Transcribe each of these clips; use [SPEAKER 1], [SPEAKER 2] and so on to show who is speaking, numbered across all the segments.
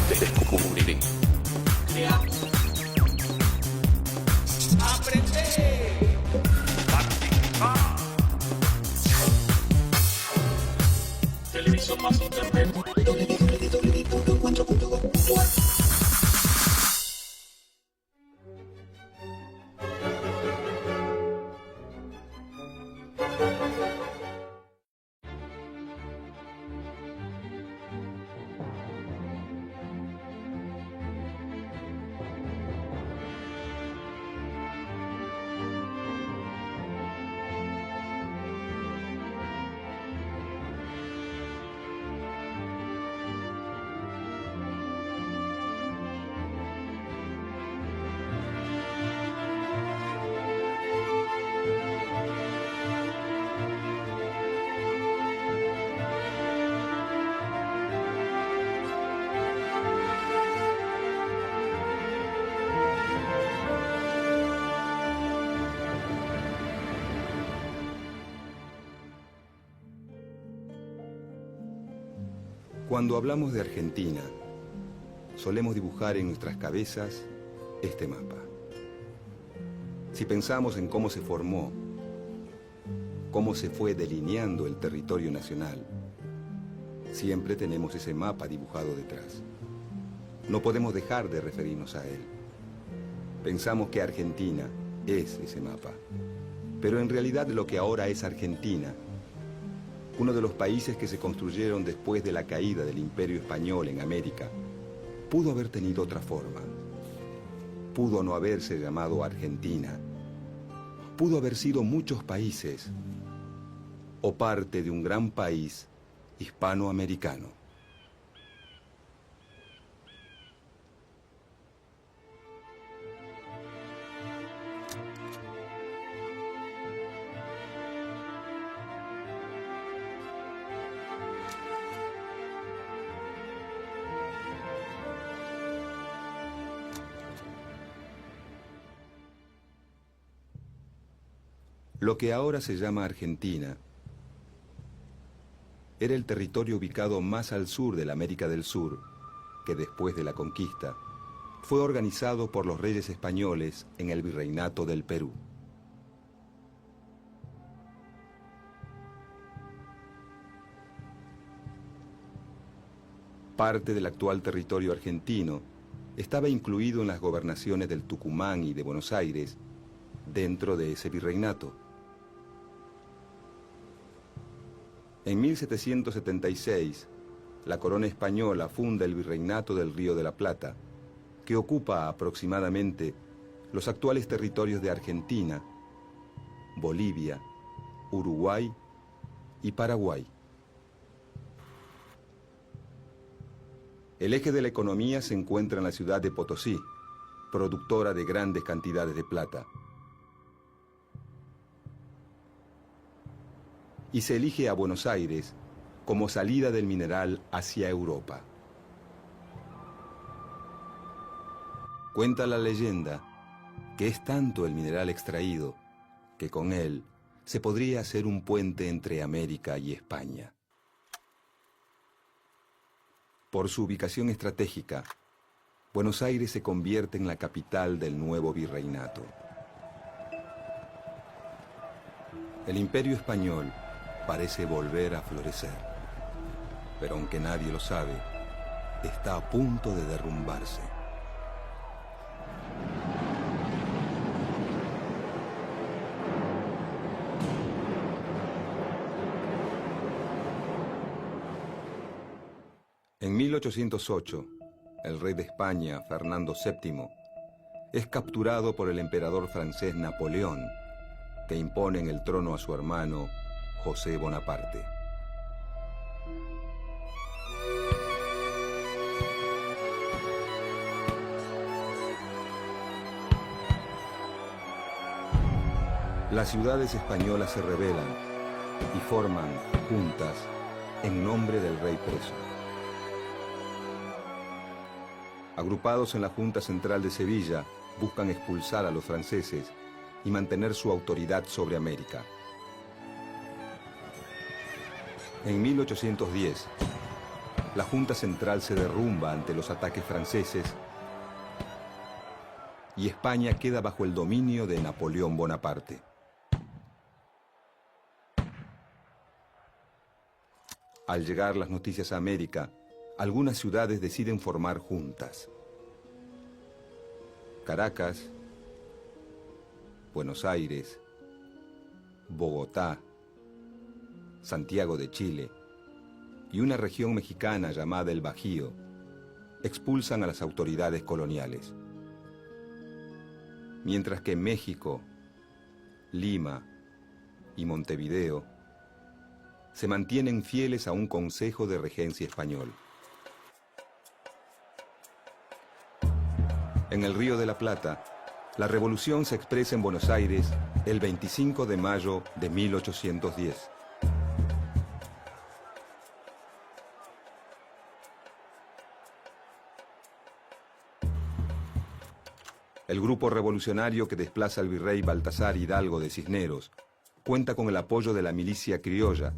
[SPEAKER 1] Descubrí.
[SPEAKER 2] Creamos. Aprender.
[SPEAKER 1] Participar. Televisión más internet. www.encuentro.com.ar.
[SPEAKER 3] Cuando hablamos de Argentina, solemos dibujar en nuestras cabezas este mapa. Si pensamos en cómo se formó, cómo se fue delineando el territorio nacional, siempre tenemos ese mapa dibujado detrás. No podemos dejar de referirnos a él. Pensamos que Argentina es ese mapa, pero en realidad lo que ahora es Argentina, uno de los países que se construyeron después de la caída del Imperio Español en América, pudo haber tenido otra forma. Pudo no haberse llamado Argentina. Pudo haber sido muchos países o parte de un gran país hispanoamericano. Lo que ahora se llama Argentina era el territorio ubicado más al sur de la América del Sur, que después de la conquista fue organizado por los reyes españoles en el Virreinato del Perú. Parte del actual territorio argentino estaba incluido en las gobernaciones del Tucumán y de Buenos Aires dentro de ese virreinato. En 1776, la corona española funda el Virreinato del Río de la Plata, que ocupa aproximadamente los actuales territorios de Argentina, Bolivia, Uruguay y Paraguay. El eje de la economía se encuentra en la ciudad de Potosí, productora de grandes cantidades de plata. Y se elige a Buenos Aires como salida del mineral hacia Europa. Cuenta la leyenda que es tanto el mineral extraído que con él se podría hacer un puente entre América y España. Por su ubicación estratégica, Buenos Aires se convierte en la capital del nuevo virreinato. El Imperio Español parece volver a florecer, pero aunque nadie lo sabe, está a punto de derrumbarse. En 1808, el rey de España, Fernando VII, es capturado por el emperador francés Napoleón, que impone en el trono a su hermano José Bonaparte. Las ciudades españolas se rebelan y forman juntas en nombre del rey preso. Agrupados en la Junta Central de Sevilla, buscan expulsar a los franceses y mantener su autoridad sobre América. En 1810, la Junta Central se derrumba ante los ataques franceses y España queda bajo el dominio de Napoleón Bonaparte. Al llegar las noticias a América, algunas ciudades deciden formar juntas. Caracas, Buenos Aires, Bogotá, Santiago de Chile y una región mexicana llamada el Bajío expulsan a las autoridades coloniales. Mientras que México, Lima y Montevideo se mantienen fieles a un consejo de regencia español. En el Río de la Plata, la revolución se expresa en Buenos Aires el 25 de mayo de 1810. El grupo revolucionario que desplaza al virrey Baltasar Hidalgo de Cisneros cuenta con el apoyo de la milicia criolla,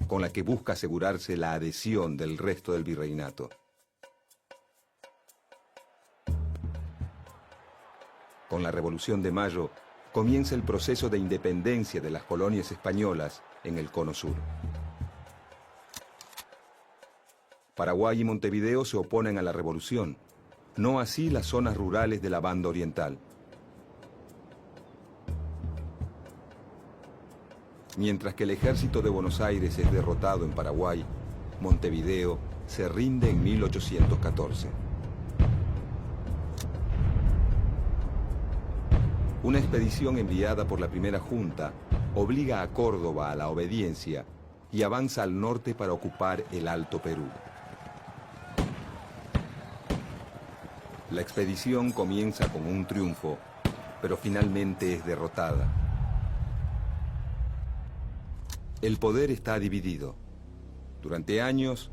[SPEAKER 3] con la que busca asegurarse la adhesión del resto del virreinato. Con la Revolución de Mayo comienza el proceso de independencia de las colonias españolas en el Cono Sur. Paraguay y Montevideo se oponen a la revolución, no así las zonas rurales de la Banda Oriental. Mientras que el ejército de Buenos Aires es derrotado en Paraguay, Montevideo se rinde en 1814. Una expedición enviada por la primera junta obliga a Córdoba a la obediencia y avanza al norte para ocupar el Alto Perú. La expedición comienza con un triunfo, pero finalmente es derrotada. El poder está dividido. Durante años,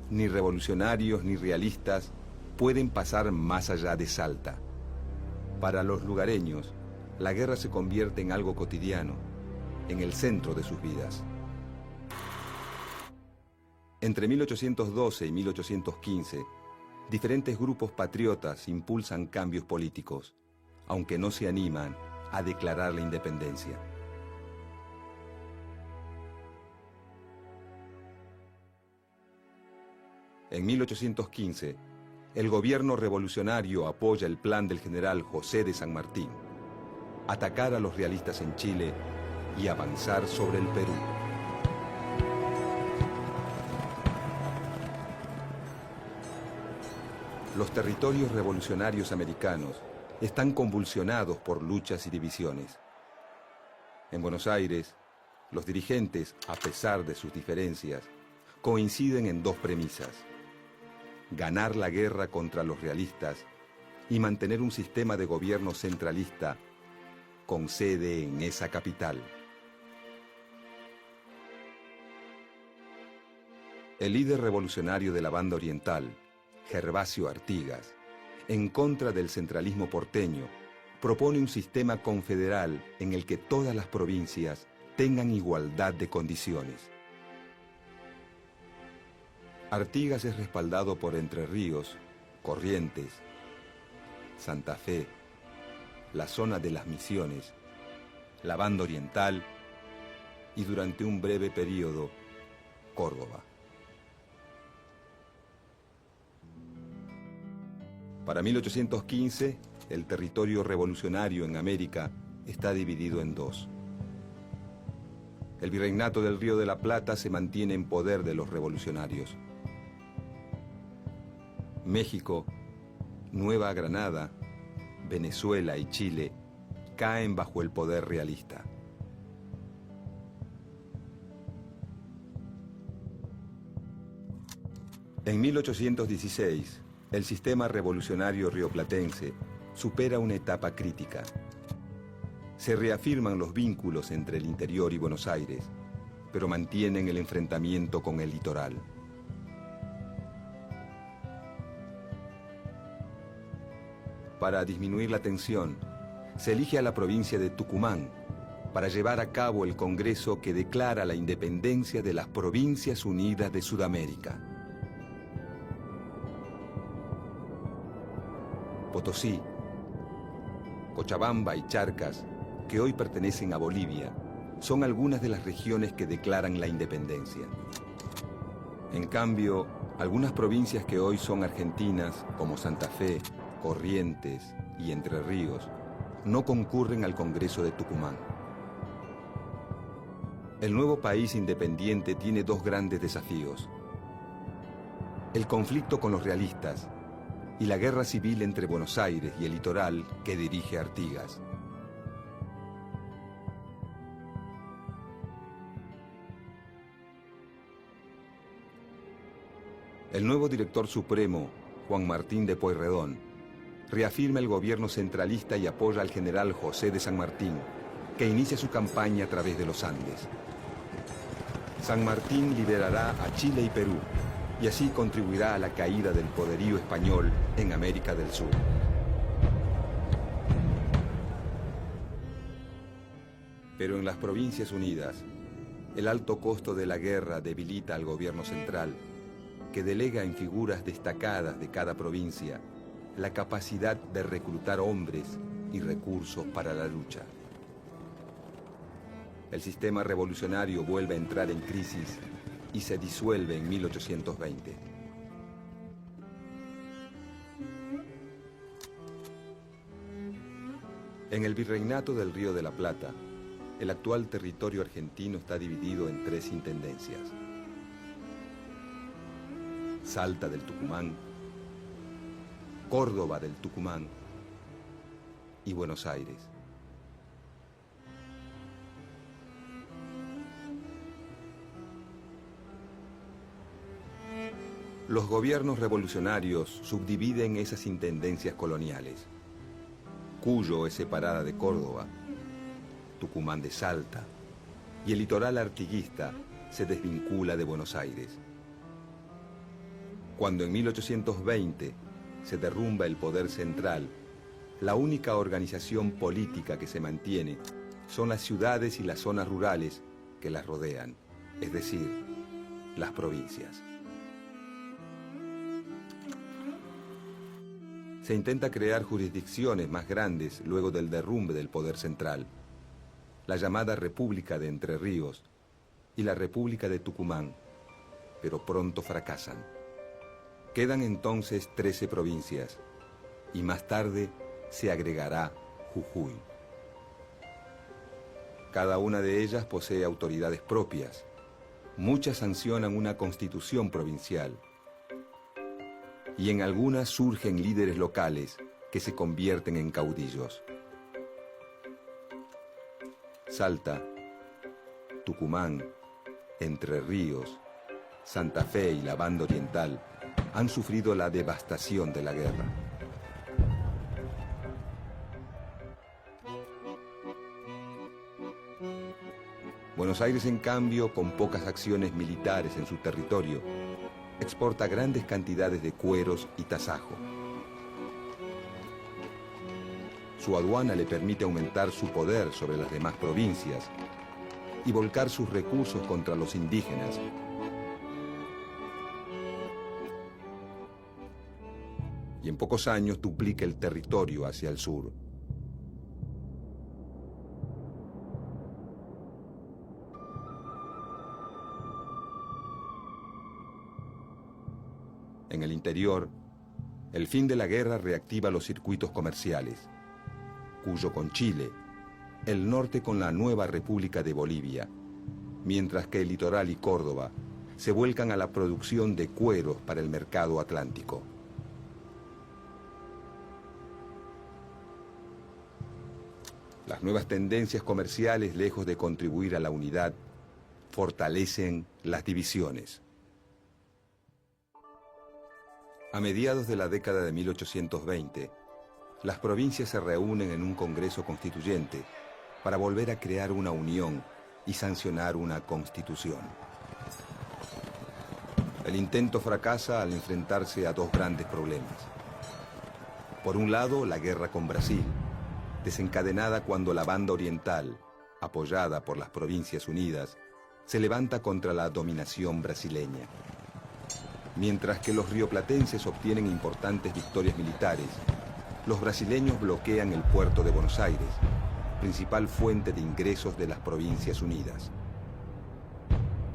[SPEAKER 3] ni revolucionarios ni realistas pueden pasar más allá de Salta. Para los lugareños, la guerra se convierte en algo cotidiano, en el centro de sus vidas. Entre 1812 y 1815, diferentes grupos patriotas impulsan cambios políticos, aunque no se animan a declarar la independencia. En 1815, el gobierno revolucionario apoya el plan del general José de San Martín: atacar a los realistas en Chile y avanzar sobre el Perú. Los territorios revolucionarios americanos están convulsionados por luchas y divisiones. En Buenos Aires, los dirigentes, a pesar de sus diferencias, coinciden en dos premisas: ganar la guerra contra los realistas y mantener un sistema de gobierno centralista con sede en esa capital. El líder revolucionario de la Banda Oriental, Gervasio Artigas, en contra del centralismo porteño, propone un sistema confederal en el que todas las provincias tengan igualdad de condiciones. Artigas es respaldado por Entre Ríos, Corrientes, Santa Fe, la zona de las Misiones, la Banda Oriental y, durante un breve periodo, Córdoba. Para 1815, el territorio revolucionario en América está dividido en dos. El virreinato del Río de la Plata se mantiene en poder de los revolucionarios. México, Nueva Granada, Venezuela y Chile caen bajo el poder realista. En 1816, el sistema revolucionario rioplatense supera una etapa crítica. Se reafirman los vínculos entre el interior y Buenos Aires, pero mantienen el enfrentamiento con el litoral. Para disminuir la tensión, se elige a la provincia de Tucumán para llevar a cabo el Congreso que declara la independencia de las Provincias Unidas de Sudamérica. Potosí, Cochabamba y Charcas, que hoy pertenecen a Bolivia, son algunas de las regiones que declaran la independencia. En cambio, algunas provincias que hoy son argentinas, como Santa Fe, Corrientes y Entre Ríos, no concurren al Congreso de Tucumán. El nuevo país independiente tiene dos grandes desafíos: el conflicto con los realistas y la guerra civil entre Buenos Aires y el litoral que dirige Artigas. El nuevo director supremo, Juan Martín de Pueyrredón, reafirma el gobierno centralista y apoya al general José de San Martín, que inicia su campaña a través de los Andes. San Martín liberará a Chile y Perú, y así contribuirá a la caída del poderío español en América del Sur. Pero en las Provincias Unidas, el alto costo de la guerra debilita al gobierno central, que delega en figuras destacadas de cada provincia la capacidad de reclutar hombres y recursos para la lucha. El sistema revolucionario vuelve a entrar en crisis y se disuelve en 1820. En el Virreinato del Río de la Plata, el actual territorio argentino está dividido en 3 intendencias: Salta del Tucumán, Córdoba del Tucumán y Buenos Aires. Los gobiernos revolucionarios subdividen esas intendencias coloniales. Cuyo es separada de Córdoba, Tucumán de Salta, y el litoral artiguista se desvincula de Buenos Aires. Cuando en 1820 se derrumba el poder central, la única organización política que se mantiene son las ciudades y las zonas rurales que las rodean, es decir, las provincias. Se intenta crear jurisdicciones más grandes luego del derrumbe del poder central, la llamada República de Entre Ríos y la República de Tucumán, pero pronto fracasan. Quedan entonces 13 provincias y más tarde se agregará Jujuy. Cada una de ellas posee autoridades propias. Muchas sancionan una constitución provincial y en algunas surgen líderes locales que se convierten en caudillos. Salta, Tucumán, Entre Ríos, Santa Fe y la Banda Oriental han sufrido la devastación de la guerra. Buenos Aires, en cambio, con pocas acciones militares en su territorio, exporta grandes cantidades de cueros y tasajo. Su aduana le permite aumentar su poder sobre las demás provincias y volcar sus recursos contra los indígenas. Y en pocos años duplica el territorio hacia el sur. En el interior, el fin de la guerra reactiva los circuitos comerciales, Cuyo con Chile, el norte con la nueva República de Bolivia, mientras que el litoral y Córdoba se vuelcan a la producción de cueros para el mercado atlántico. Las nuevas tendencias comerciales, lejos de contribuir a la unidad, fortalecen las divisiones. A mediados de la década de 1820, las provincias se reúnen en un Congreso Constituyente para volver a crear una unión y sancionar una constitución. El intento fracasa al enfrentarse a 2 grandes problemas. Por un lado, la guerra con Brasil, desencadenada cuando la Banda Oriental, apoyada por las Provincias Unidas, se levanta contra la dominación brasileña. Mientras que los rioplatenses obtienen importantes victorias militares, los brasileños bloquean el puerto de Buenos Aires, principal fuente de ingresos de las Provincias Unidas.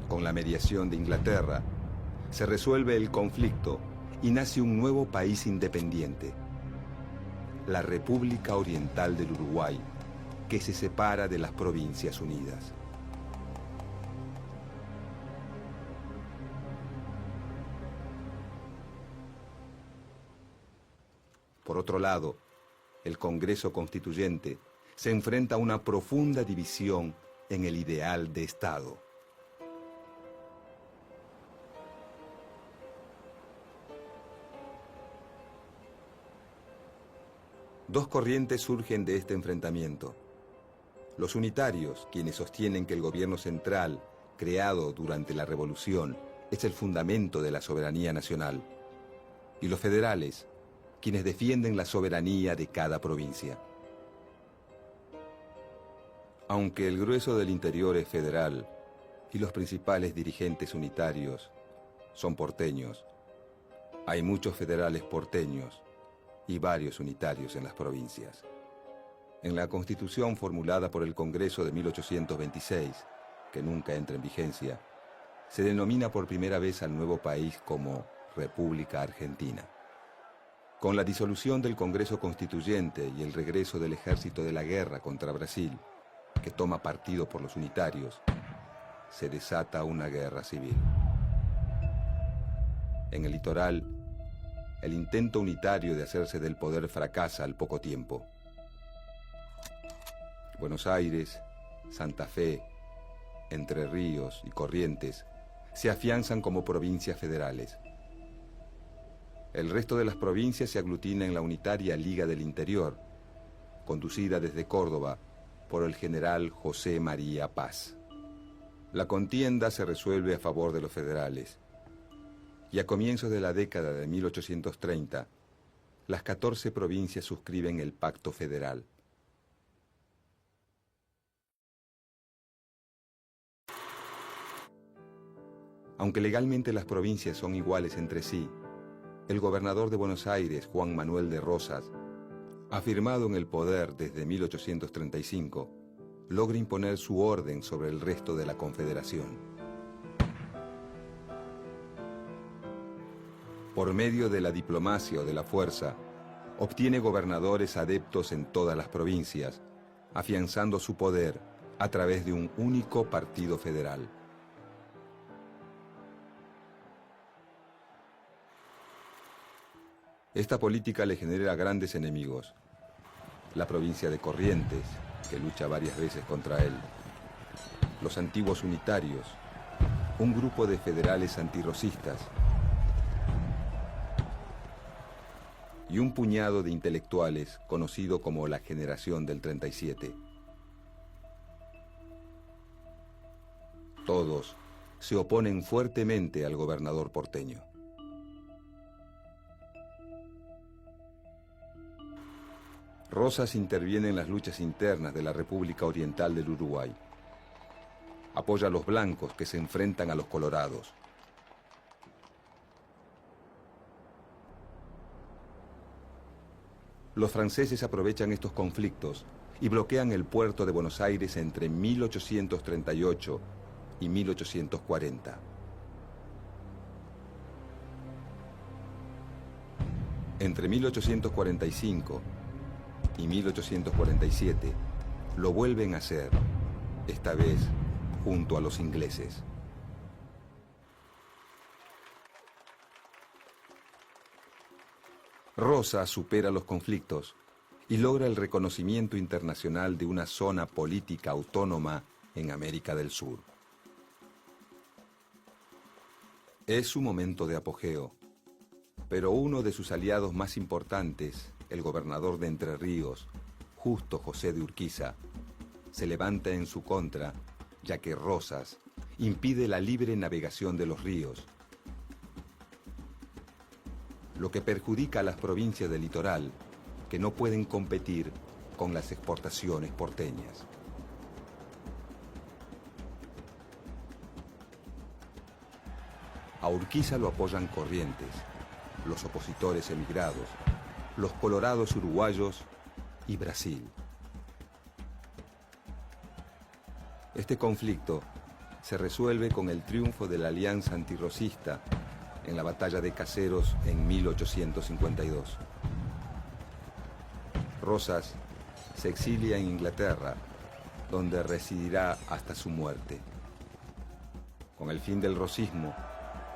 [SPEAKER 3] Con la mediación de Inglaterra, se resuelve el conflicto y nace un nuevo país independiente, la República Oriental del Uruguay, que se separa de las Provincias Unidas. Por otro lado, el Congreso Constituyente se enfrenta a una profunda división en el ideal de Estado. Dos corrientes surgen de este enfrentamiento. Los unitarios, quienes sostienen que el gobierno central, creado durante la Revolución, es el fundamento de la soberanía nacional, y los federales, quienes defienden la soberanía de cada provincia. Aunque el grueso del interior es federal y los principales dirigentes unitarios son porteños, hay muchos federales porteños y varios unitarios en las provincias. En la Constitución formulada por el Congreso de 1826, que nunca entra en vigencia, se denomina por primera vez al nuevo país como República Argentina. Con la disolución del Congreso Constituyente y el regreso del ejército de la guerra contra Brasil, que toma partido por los unitarios, se desata una guerra civil. En el litoral, el intento unitario de hacerse del poder fracasa al poco tiempo. Buenos Aires, Santa Fe, Entre Ríos y Corrientes se afianzan como provincias federales. El resto de las provincias se aglutina en la unitaria Liga del Interior, conducida desde Córdoba por el general José María Paz. La contienda se resuelve a favor de los federales, y a comienzos de la década de 1830, las 14 provincias suscriben el Pacto Federal. Aunque legalmente las provincias son iguales entre sí, el gobernador de Buenos Aires, Juan Manuel de Rosas, afirmado en el poder desde 1835, logra imponer su orden sobre el resto de la Confederación. Por medio de la diplomacia o de la fuerza, obtiene gobernadores adeptos en todas las provincias, afianzando su poder a través de un único partido federal. Esta política le genera grandes enemigos. La provincia de Corrientes, que lucha varias veces contra él. Los antiguos unitarios, un grupo de federales antirrocistas y un puñado de intelectuales conocido como la Generación del 37. Todos se oponen fuertemente al gobernador porteño. Rosas interviene en las luchas internas de la República Oriental del Uruguay. Apoya a los blancos que se enfrentan a los colorados. Los franceses aprovechan estos conflictos y bloquean el puerto de Buenos Aires entre 1838 y 1840. Entre 1845 y 1847 lo vuelven a hacer, esta vez junto a los ingleses. Rosas supera los conflictos y logra el reconocimiento internacional de una zona política autónoma en América del Sur. Es su momento de apogeo, pero uno de sus aliados más importantes, el gobernador de Entre Ríos, Justo José de Urquiza, se levanta en su contra, ya que Rosas impide la libre navegación de los ríos, lo que perjudica a las provincias del litoral, que no pueden competir con las exportaciones porteñas. A Urquiza lo apoyan Corrientes, los opositores emigrados, los colorados uruguayos y Brasil. Este conflicto se resuelve con el triunfo de la Alianza Antirrosista en la Batalla de Caseros en 1852. Rosas se exilia en Inglaterra, donde residirá hasta su muerte. Con el fin del rosismo,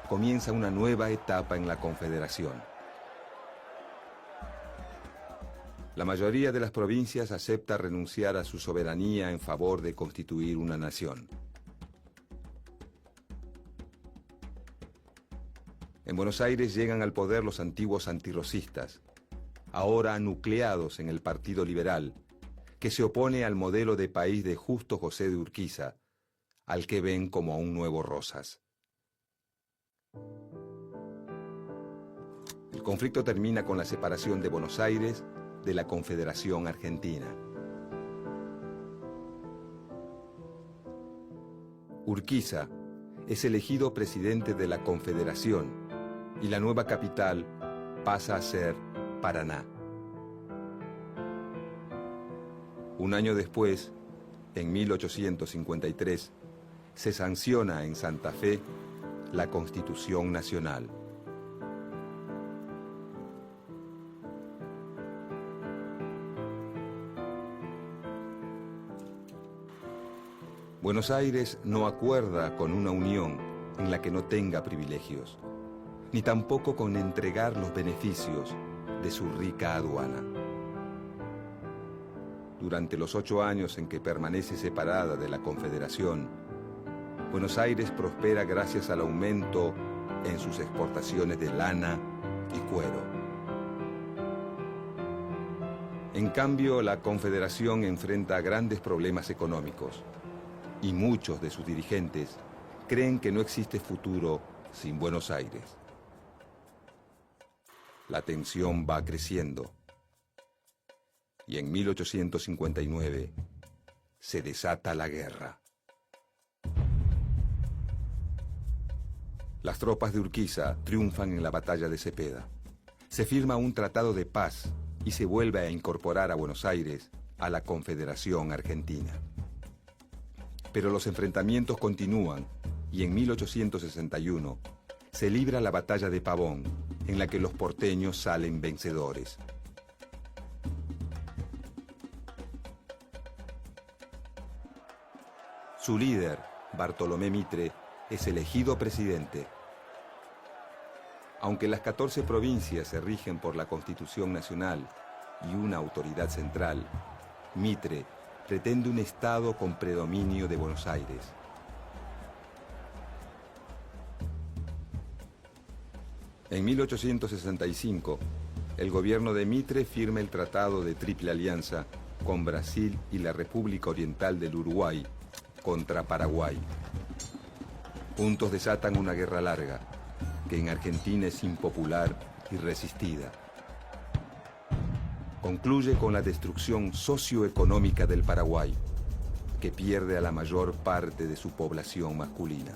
[SPEAKER 3] comienza una nueva etapa en la Confederación. La mayoría de las provincias acepta renunciar a su soberanía en favor de constituir una nación. En Buenos Aires llegan al poder los antiguos antirrosistas, ahora nucleados en el Partido Liberal, que se opone al modelo de país de Justo José de Urquiza, al que ven como a un nuevo Rosas. El conflicto termina con la separación de Buenos Aires de la Confederación Argentina. Urquiza es elegido presidente de la Confederación y la nueva capital pasa a ser Paraná. Un año después, en 1853, se sanciona en Santa Fe la Constitución Nacional. Buenos Aires no acuerda con una unión en la que no tenga privilegios, ni tampoco con entregar los beneficios de su rica aduana. Durante los 8 años en que permanece separada de la Confederación, Buenos Aires prospera gracias al aumento en sus exportaciones de lana y cuero. En cambio, la Confederación enfrenta grandes problemas económicos y muchos de sus dirigentes creen que no existe futuro sin Buenos Aires. La tensión va creciendo y en 1859 se desata la guerra. Las tropas de Urquiza triunfan en la batalla de Cepeda. Se firma un tratado de paz y se vuelve a incorporar a Buenos Aires a la Confederación Argentina. Pero los enfrentamientos continúan y en 1861 se libra la batalla de Pavón, en la que los porteños salen vencedores. Su líder, Bartolomé Mitre, es elegido presidente. Aunque las 14 provincias se rigen por la Constitución Nacional y una autoridad central, Mitre pretende un Estado con predominio de Buenos Aires. En 1865, el gobierno de Mitre firma el Tratado de Triple Alianza con Brasil y la República Oriental del Uruguay contra Paraguay. Juntos desatan una guerra larga, que en Argentina es impopular y resistida. Concluye con la destrucción socioeconómica del Paraguay, que pierde a la mayor parte de su población masculina.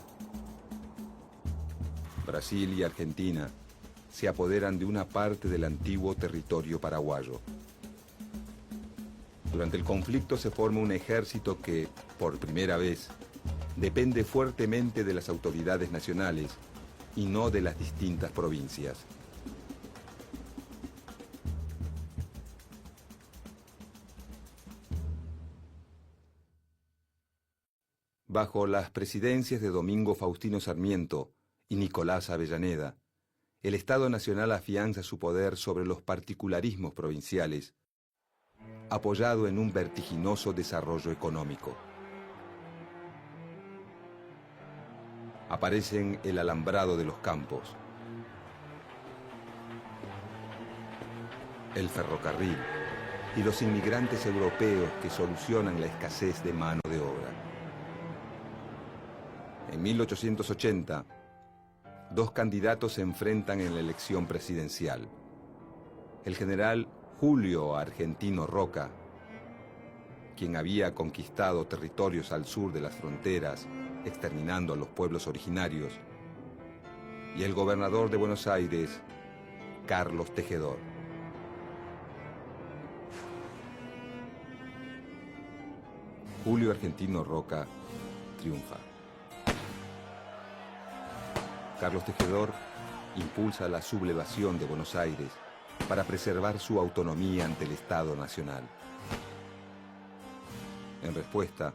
[SPEAKER 3] Brasil y Argentina se apoderan de una parte del antiguo territorio paraguayo. Durante el conflicto se forma un ejército que, por primera vez, depende fuertemente de las autoridades nacionales y no de las distintas provincias. Bajo las presidencias de Domingo Faustino Sarmiento y Nicolás Avellaneda, el Estado Nacional afianza su poder sobre los particularismos provinciales, apoyado en un vertiginoso desarrollo económico. Aparecen el alambrado de los campos, el ferrocarril y los inmigrantes europeos que solucionan la escasez de mano de obra. En 1880, 2 candidatos se enfrentan en la elección presidencial. El general Julio Argentino Roca, quien había conquistado territorios al sur de las fronteras, exterminando a los pueblos originarios, y el gobernador de Buenos Aires, Carlos Tejedor. Julio Argentino Roca triunfa. Carlos Tejedor impulsa la sublevación de Buenos Aires para preservar su autonomía ante el Estado Nacional. En respuesta,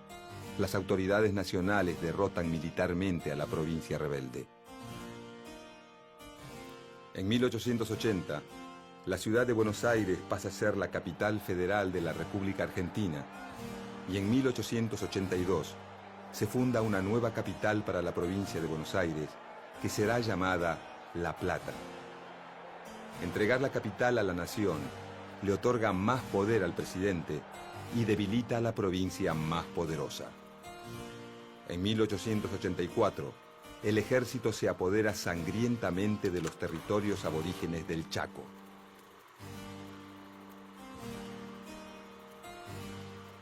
[SPEAKER 3] las autoridades nacionales derrotan militarmente a la provincia rebelde. En 1880, la ciudad de Buenos Aires pasa a ser la capital federal de la República Argentina y en 1882 se funda una nueva capital para la provincia de Buenos Aires que será llamada La Plata. Entregar la capital a la nación le otorga más poder al presidente y debilita a la provincia más poderosa. En 1884, el ejército se apodera sangrientamente de los territorios aborígenes del Chaco.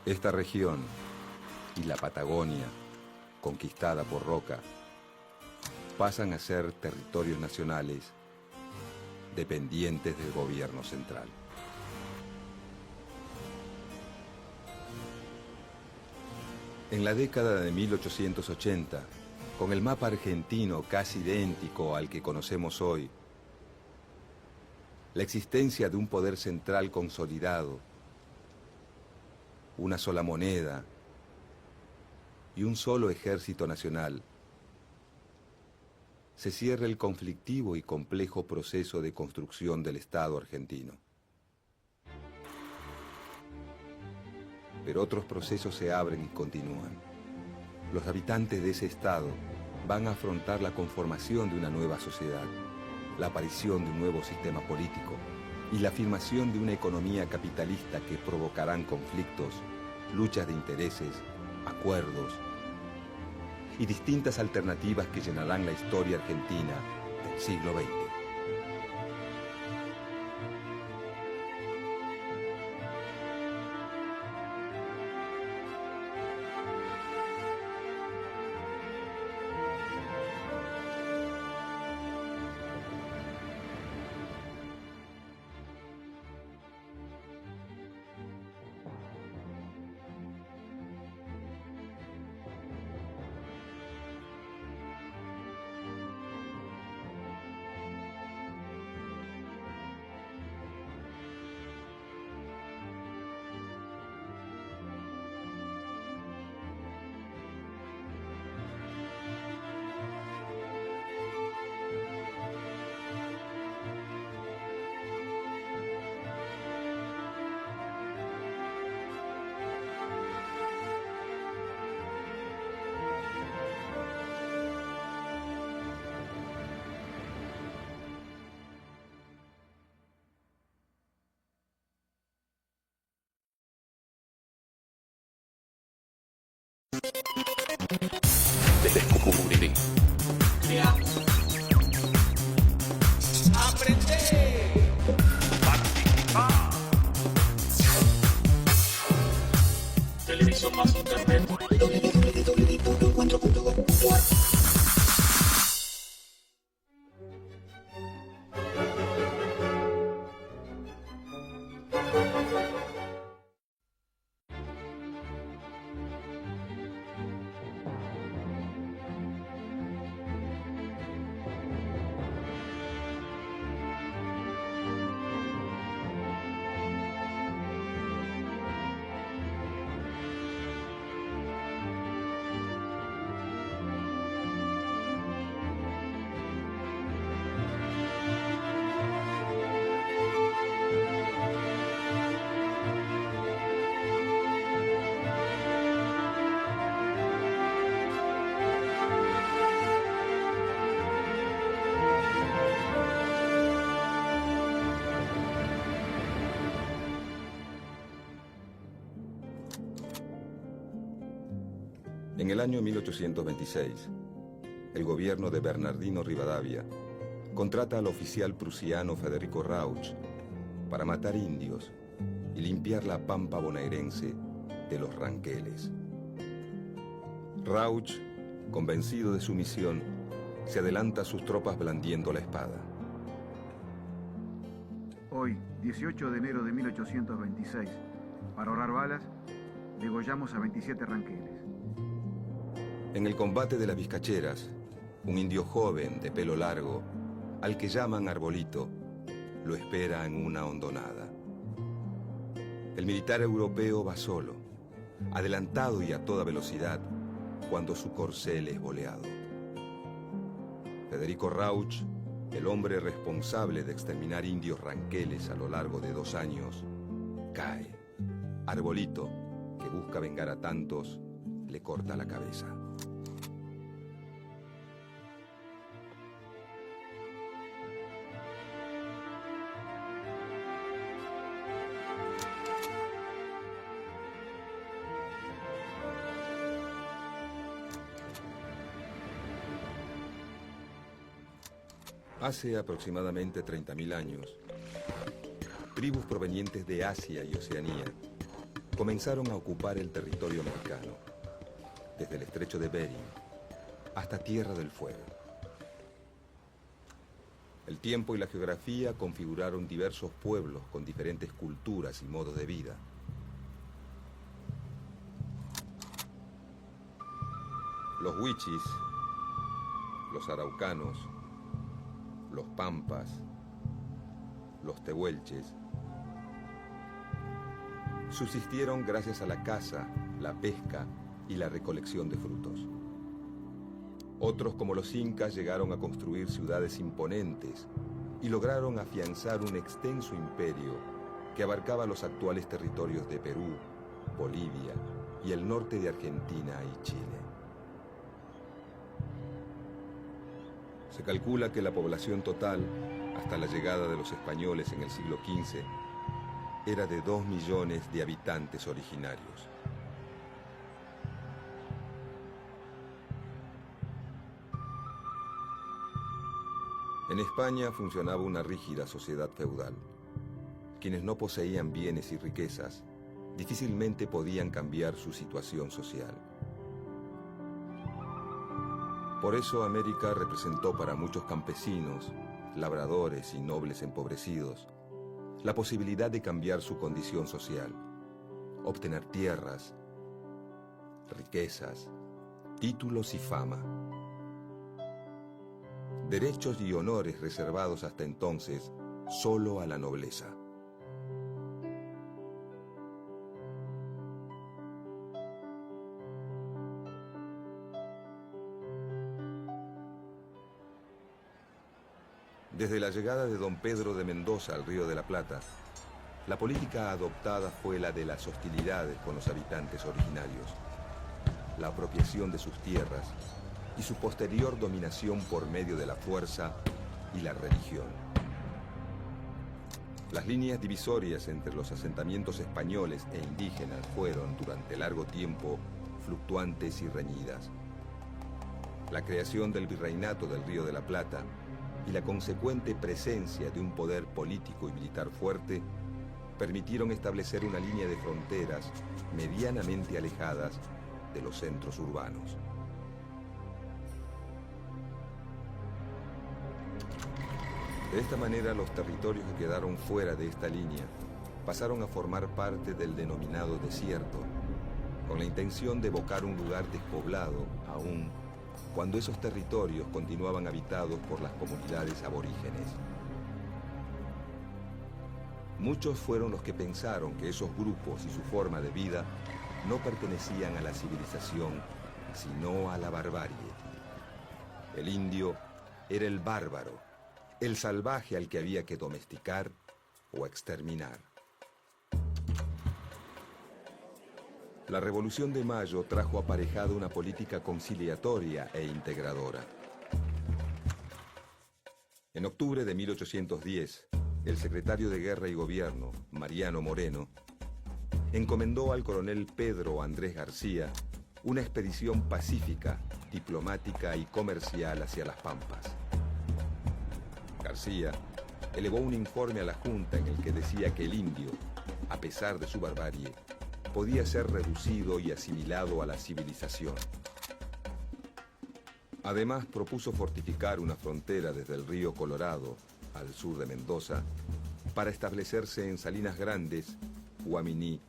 [SPEAKER 3] Esta región y la Patagonia, conquistada por Roca, pasan a ser territorios nacionales dependientes del gobierno central. En la década de 1880, con el mapa argentino casi idéntico al que conocemos hoy, la existencia de un poder central consolidado, una sola moneda y un solo ejército nacional, se cierra el conflictivo y complejo proceso de construcción del Estado argentino. Pero otros procesos se abren y continúan. Los habitantes de ese Estado van a afrontar la conformación de una nueva sociedad, la aparición de un nuevo sistema político y la afirmación de una economía capitalista que provocarán conflictos, luchas de intereses, acuerdos y distintas alternativas que llenarán la historia argentina del siglo XX.
[SPEAKER 1] Descubrir.
[SPEAKER 2] Crear. Aprender.
[SPEAKER 1] Participar. Televisión más internet.
[SPEAKER 3] En el año 1826, el gobierno de Bernardino Rivadavia contrata al oficial prusiano Federico Rauch para matar indios y limpiar la pampa bonaerense de los ranqueles. Rauch, convencido de su misión, se adelanta a sus tropas blandiendo la espada.
[SPEAKER 4] Hoy, 18 de enero de 1826, para ahorrar balas, degollamos a 27 ranqueles.
[SPEAKER 3] En el combate de las Vizcacheras, un indio joven de pelo largo, al que llaman Arbolito, lo espera en una hondonada. El militar europeo va solo, adelantado y a toda velocidad, cuando su corcel es boleado. Federico Rauch, el hombre responsable de exterminar indios ranqueles a lo largo de 2 años, cae. Arbolito, que busca vengar a tantos, le corta la cabeza. Hace aproximadamente 30.000 años, tribus provenientes de Asia y Oceanía comenzaron a ocupar el territorio americano, desde el estrecho de Bering hasta Tierra del Fuego. El tiempo y la geografía configuraron diversos pueblos con diferentes culturas y modos de vida. Los huichis, los araucanos, los pampas, los tehuelches, subsistieron gracias a la caza, la pesca y la recolección de frutos. Otros, como los incas, llegaron a construir ciudades imponentes y lograron afianzar un extenso imperio que abarcaba los actuales territorios de Perú, Bolivia y el norte de Argentina y Chile. Se calcula que la población total, hasta la llegada de los españoles en el siglo XV, era de 2 millones de habitantes originarios. En España funcionaba una rígida sociedad feudal. Quienes no poseían bienes y riquezas difícilmente podían cambiar su situación social. Por eso América representó para muchos campesinos, labradores y nobles empobrecidos la posibilidad de cambiar su condición social, obtener tierras, riquezas, títulos y fama. Derechos y honores reservados hasta entonces solo a la nobleza. Desde la llegada de don Pedro de Mendoza al Río de la Plata, la política adoptada fue la de las hostilidades con los habitantes originarios, la apropiación de sus tierras y su posterior dominación por medio de la fuerza y la religión. Las líneas divisorias entre los asentamientos españoles e indígenas fueron, durante largo tiempo, fluctuantes y reñidas. La creación del Virreinato del Río de la Plata y la consecuente presencia de un poder político y militar fuerte permitieron establecer una línea de fronteras medianamente alejadas de los centros urbanos. De esta manera, los territorios que quedaron fuera de esta línea pasaron a formar parte del denominado desierto, con la intención de evocar un lugar despoblado aún cuando esos territorios continuaban habitados por las comunidades aborígenes. Muchos fueron los que pensaron que esos grupos y su forma de vida no pertenecían a la civilización, sino a la barbarie. El indio era el bárbaro, el salvaje al que había que domesticar o exterminar. La Revolución de Mayo trajo aparejada una política conciliatoria e integradora. En octubre de 1810, el secretario de Guerra y Gobierno, Mariano Moreno, encomendó al coronel Pedro Andrés García una expedición pacífica, diplomática y comercial hacia las Pampas. García elevó un informe a la Junta en el que decía que el indio, a pesar de su barbarie, podía ser reducido y asimilado a la civilización. Además, propuso fortificar una frontera desde el río Colorado, al sur de Mendoza, para establecerse en Salinas Grandes, Guaminí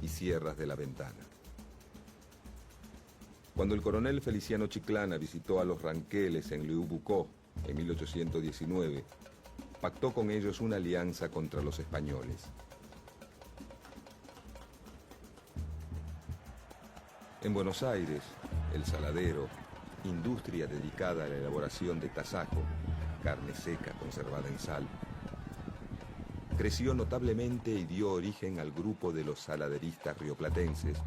[SPEAKER 3] y Sierras de la Ventana. Cuando el coronel Feliciano Chiclana visitó a los ranqueles en Liubucó en 1819, pactó con ellos una alianza contra los españoles. En Buenos Aires, el saladero, industria dedicada a la elaboración de tasajo, carne seca conservada en sal, creció notablemente y dio origen al grupo de los saladeristas rioplatenses,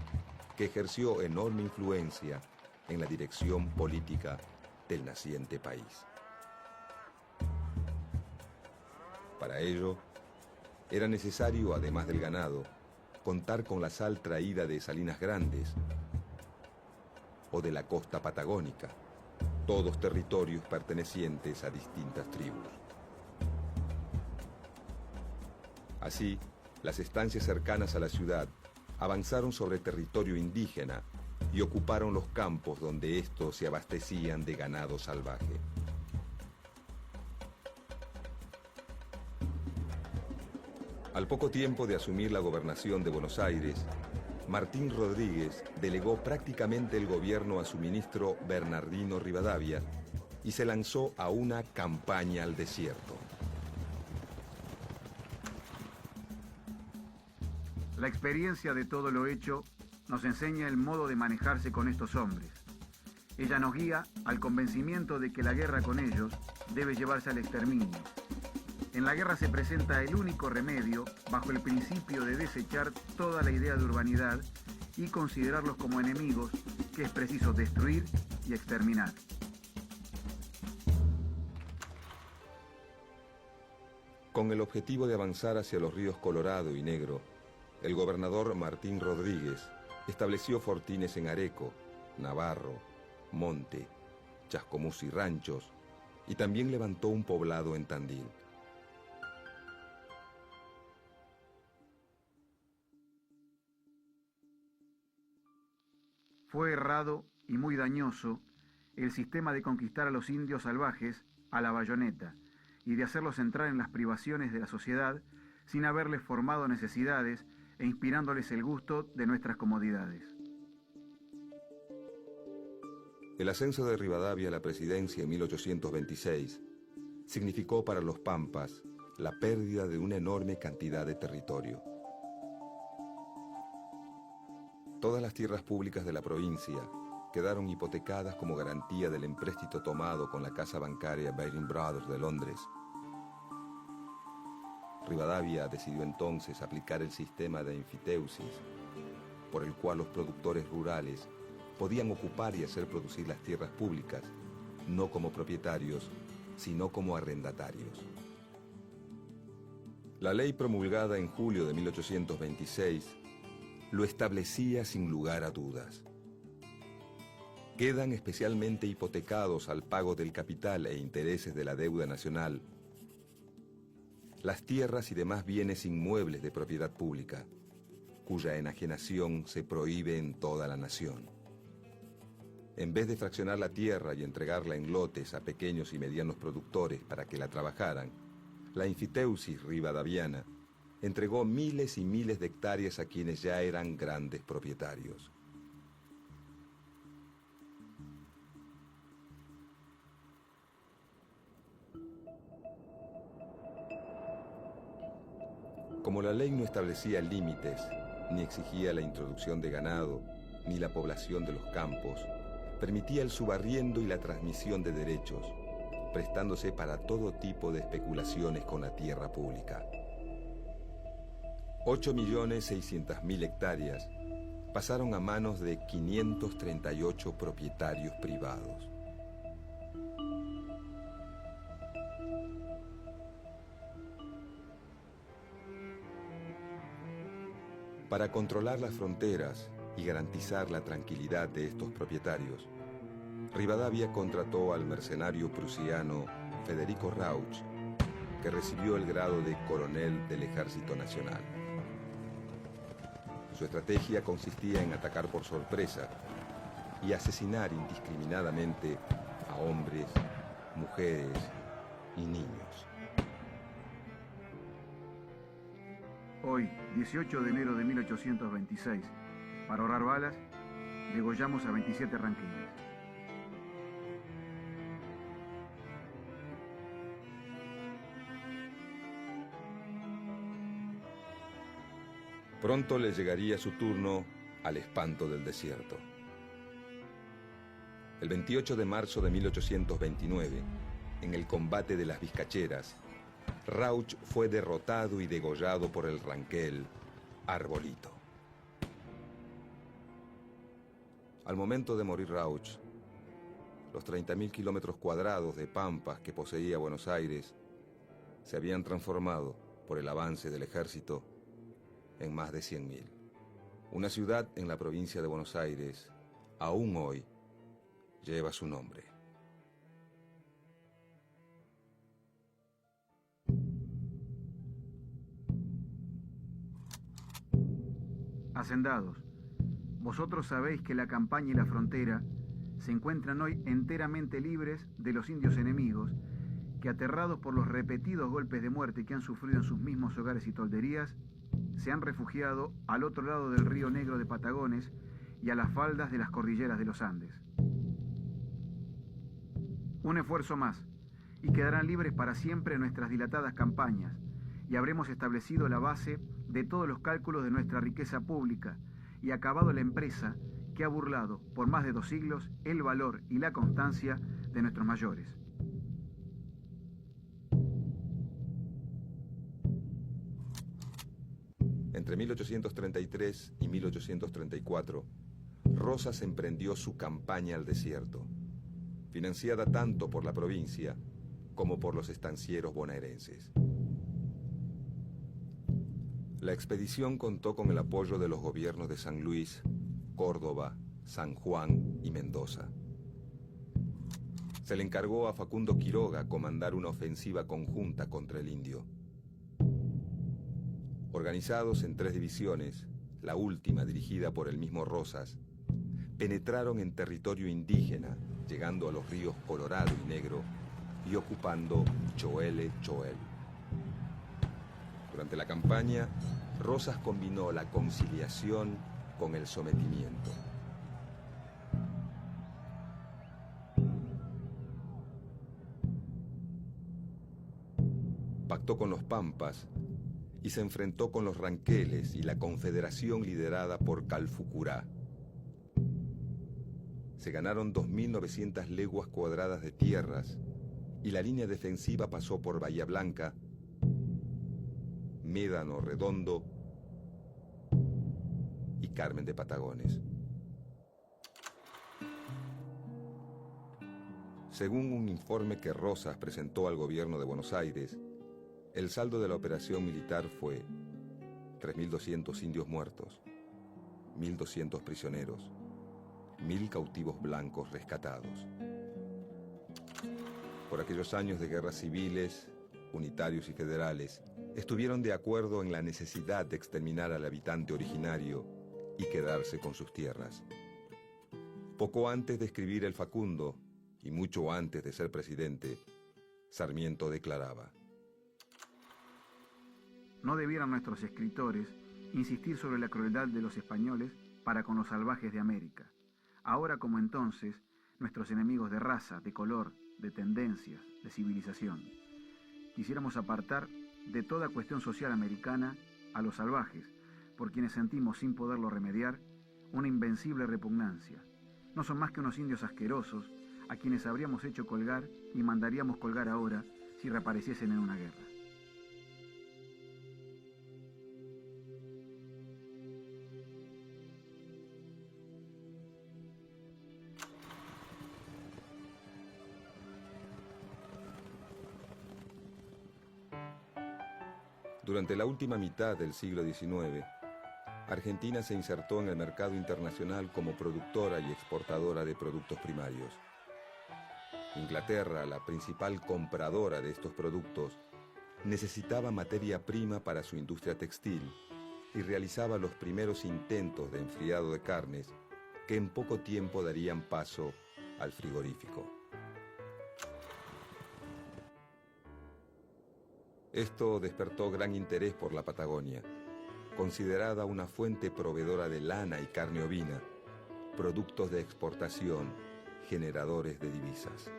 [SPEAKER 3] que ejerció enorme influencia en la dirección política del naciente país. Para ello, era necesario, además del ganado, contar con la sal traída de Salinas Grandes o de la costa patagónica, todos territorios pertenecientes a distintas tribus. Así, las estancias cercanas a la ciudad avanzaron sobre territorio indígena y ocuparon los campos donde estos se abastecían de ganado salvaje. Al poco tiempo de asumir la gobernación de Buenos Aires, Martín Rodríguez delegó prácticamente el gobierno a su ministro Bernardino Rivadavia y se lanzó a una campaña al desierto.
[SPEAKER 4] La experiencia de todo lo hecho nos enseña el modo de manejarse con estos hombres. Ella nos guía al convencimiento de que la guerra con ellos debe llevarse al exterminio. En la guerra se presenta el único remedio bajo el principio de desechar toda la idea de urbanidad y considerarlos como enemigos que es preciso destruir y exterminar.
[SPEAKER 3] Con el objetivo de avanzar hacia los ríos Colorado y Negro, el gobernador Martín Rodríguez estableció fortines en Areco, Navarro, Monte, Chascomús y Ranchos, y también levantó un poblado en Tandil.
[SPEAKER 4] Fue errado y muy dañoso el sistema de conquistar a los indios salvajes a la bayoneta y de hacerlos entrar en las privaciones de la sociedad sin haberles formado necesidades e inspirándoles el gusto de nuestras comodidades.
[SPEAKER 3] El ascenso de Rivadavia a la presidencia en 1826 significó para los Pampas la pérdida de una enorme cantidad de territorio. Todas las tierras públicas de la provincia quedaron hipotecadas como garantía del empréstito tomado con la casa bancaria Baring Brothers de Londres. Rivadavia decidió entonces aplicar el sistema de enfiteusis, por el cual los productores rurales podían ocupar y hacer producir las tierras públicas, no como propietarios, sino como arrendatarios. La ley promulgada en julio de 1826 lo establecía sin lugar a dudas. Quedan especialmente hipotecados al pago del capital e intereses de la deuda nacional las tierras y demás bienes inmuebles de propiedad pública, cuya enajenación se prohíbe en toda la nación. En vez de fraccionar la tierra y entregarla en lotes a pequeños y medianos productores para que la trabajaran, la enfiteusis rivadaviana entregó miles y miles de hectáreas a quienes ya eran grandes propietarios. Como la ley no establecía límites, ni exigía la introducción de ganado, ni la población de los campos, permitía el subarriendo y la transmisión de derechos, prestándose para todo tipo de especulaciones con la tierra pública. 8.600.000 hectáreas pasaron a manos de 538 propietarios privados. Para controlar las fronteras y garantizar la tranquilidad de estos propietarios, Rivadavia contrató al mercenario prusiano Federico Rauch, que recibió el grado de coronel del Ejército Nacional. Su estrategia consistía en atacar por sorpresa y asesinar indiscriminadamente a hombres, mujeres y niños.
[SPEAKER 4] Hoy, 18 de enero de 1826, para ahorrar balas, degollamos a 27 ranqueles.
[SPEAKER 3] Pronto le llegaría su turno al espanto del desierto. El 28 de marzo de 1829, en el combate de las Vizcacheras, Rauch fue derrotado y degollado por el ranquel Arbolito. Al momento de morir Rauch, los 30.000 kilómetros cuadrados de pampas que poseía Buenos Aires se habían transformado, por el avance del ejército, en más de 100.000. Una ciudad en la provincia de Buenos Aires, aún hoy, lleva su nombre.
[SPEAKER 4] Hacendados, vosotros sabéis que la campaña y la frontera se encuentran hoy enteramente libres de los indios enemigos que, aterrados por los repetidos golpes de muerte que han sufrido en sus mismos hogares y tolderías, se han refugiado al otro lado del río Negro de Patagones y a las faldas de las cordilleras de los Andes. Un esfuerzo más, y quedarán libres para siempre nuestras dilatadas campañas, y habremos establecido la base de todos los cálculos de nuestra riqueza pública, y acabado la empresa que ha burlado por más de 2 siglos el valor y la constancia de nuestros mayores.
[SPEAKER 3] Entre 1833 y 1834, Rosas emprendió su campaña al desierto, financiada tanto por la provincia como por los estancieros bonaerenses. La expedición contó con el apoyo de los gobiernos de San Luis, Córdoba, San Juan y Mendoza. Se le encargó a Facundo Quiroga comandar una ofensiva conjunta contra el indio. Organizados en 3 divisiones, la última dirigida por el mismo Rosas, penetraron en territorio indígena, llegando a los ríos Colorado y Negro y ocupando Choel. Durante la campaña, Rosas combinó la conciliación con el sometimiento. Pactó con los Pampas y se enfrentó con los ranqueles y la confederación liderada por Calfucurá. Se ganaron 2.900 leguas cuadradas de tierras y la línea defensiva pasó por Bahía Blanca, Médano Redondo y Carmen de Patagones. Según un informe que Rosas presentó al gobierno de Buenos Aires, el saldo de la operación militar fue 3.200 indios muertos, 1.200 prisioneros, 1.000 cautivos blancos rescatados. Por aquellos años de guerras civiles, unitarios y federales, estuvieron de acuerdo en la necesidad de exterminar al habitante originario y quedarse con sus tierras. Poco antes de escribir el Facundo, y mucho antes de ser presidente, Sarmiento declaraba:
[SPEAKER 4] no debieran nuestros escritores insistir sobre la crueldad de los españoles para con los salvajes de América. Ahora como entonces, nuestros enemigos de raza, de color, de tendencias, de civilización. Quisiéramos apartar de toda cuestión social americana a los salvajes, por quienes sentimos, sin poderlo remediar, una invencible repugnancia. No son más que unos indios asquerosos a quienes habríamos hecho colgar y mandaríamos colgar ahora si reapareciesen en una guerra.
[SPEAKER 3] Durante la última mitad del siglo XIX, Argentina se insertó en el mercado internacional como productora y exportadora de productos primarios. Inglaterra, la principal compradora de estos productos, necesitaba materia prima para su industria textil y realizaba los primeros intentos de enfriado de carnes que en poco tiempo darían paso al frigorífico. Esto despertó gran interés por la Patagonia, considerada una fuente proveedora de lana y carne ovina, productos de exportación, generadores de divisas.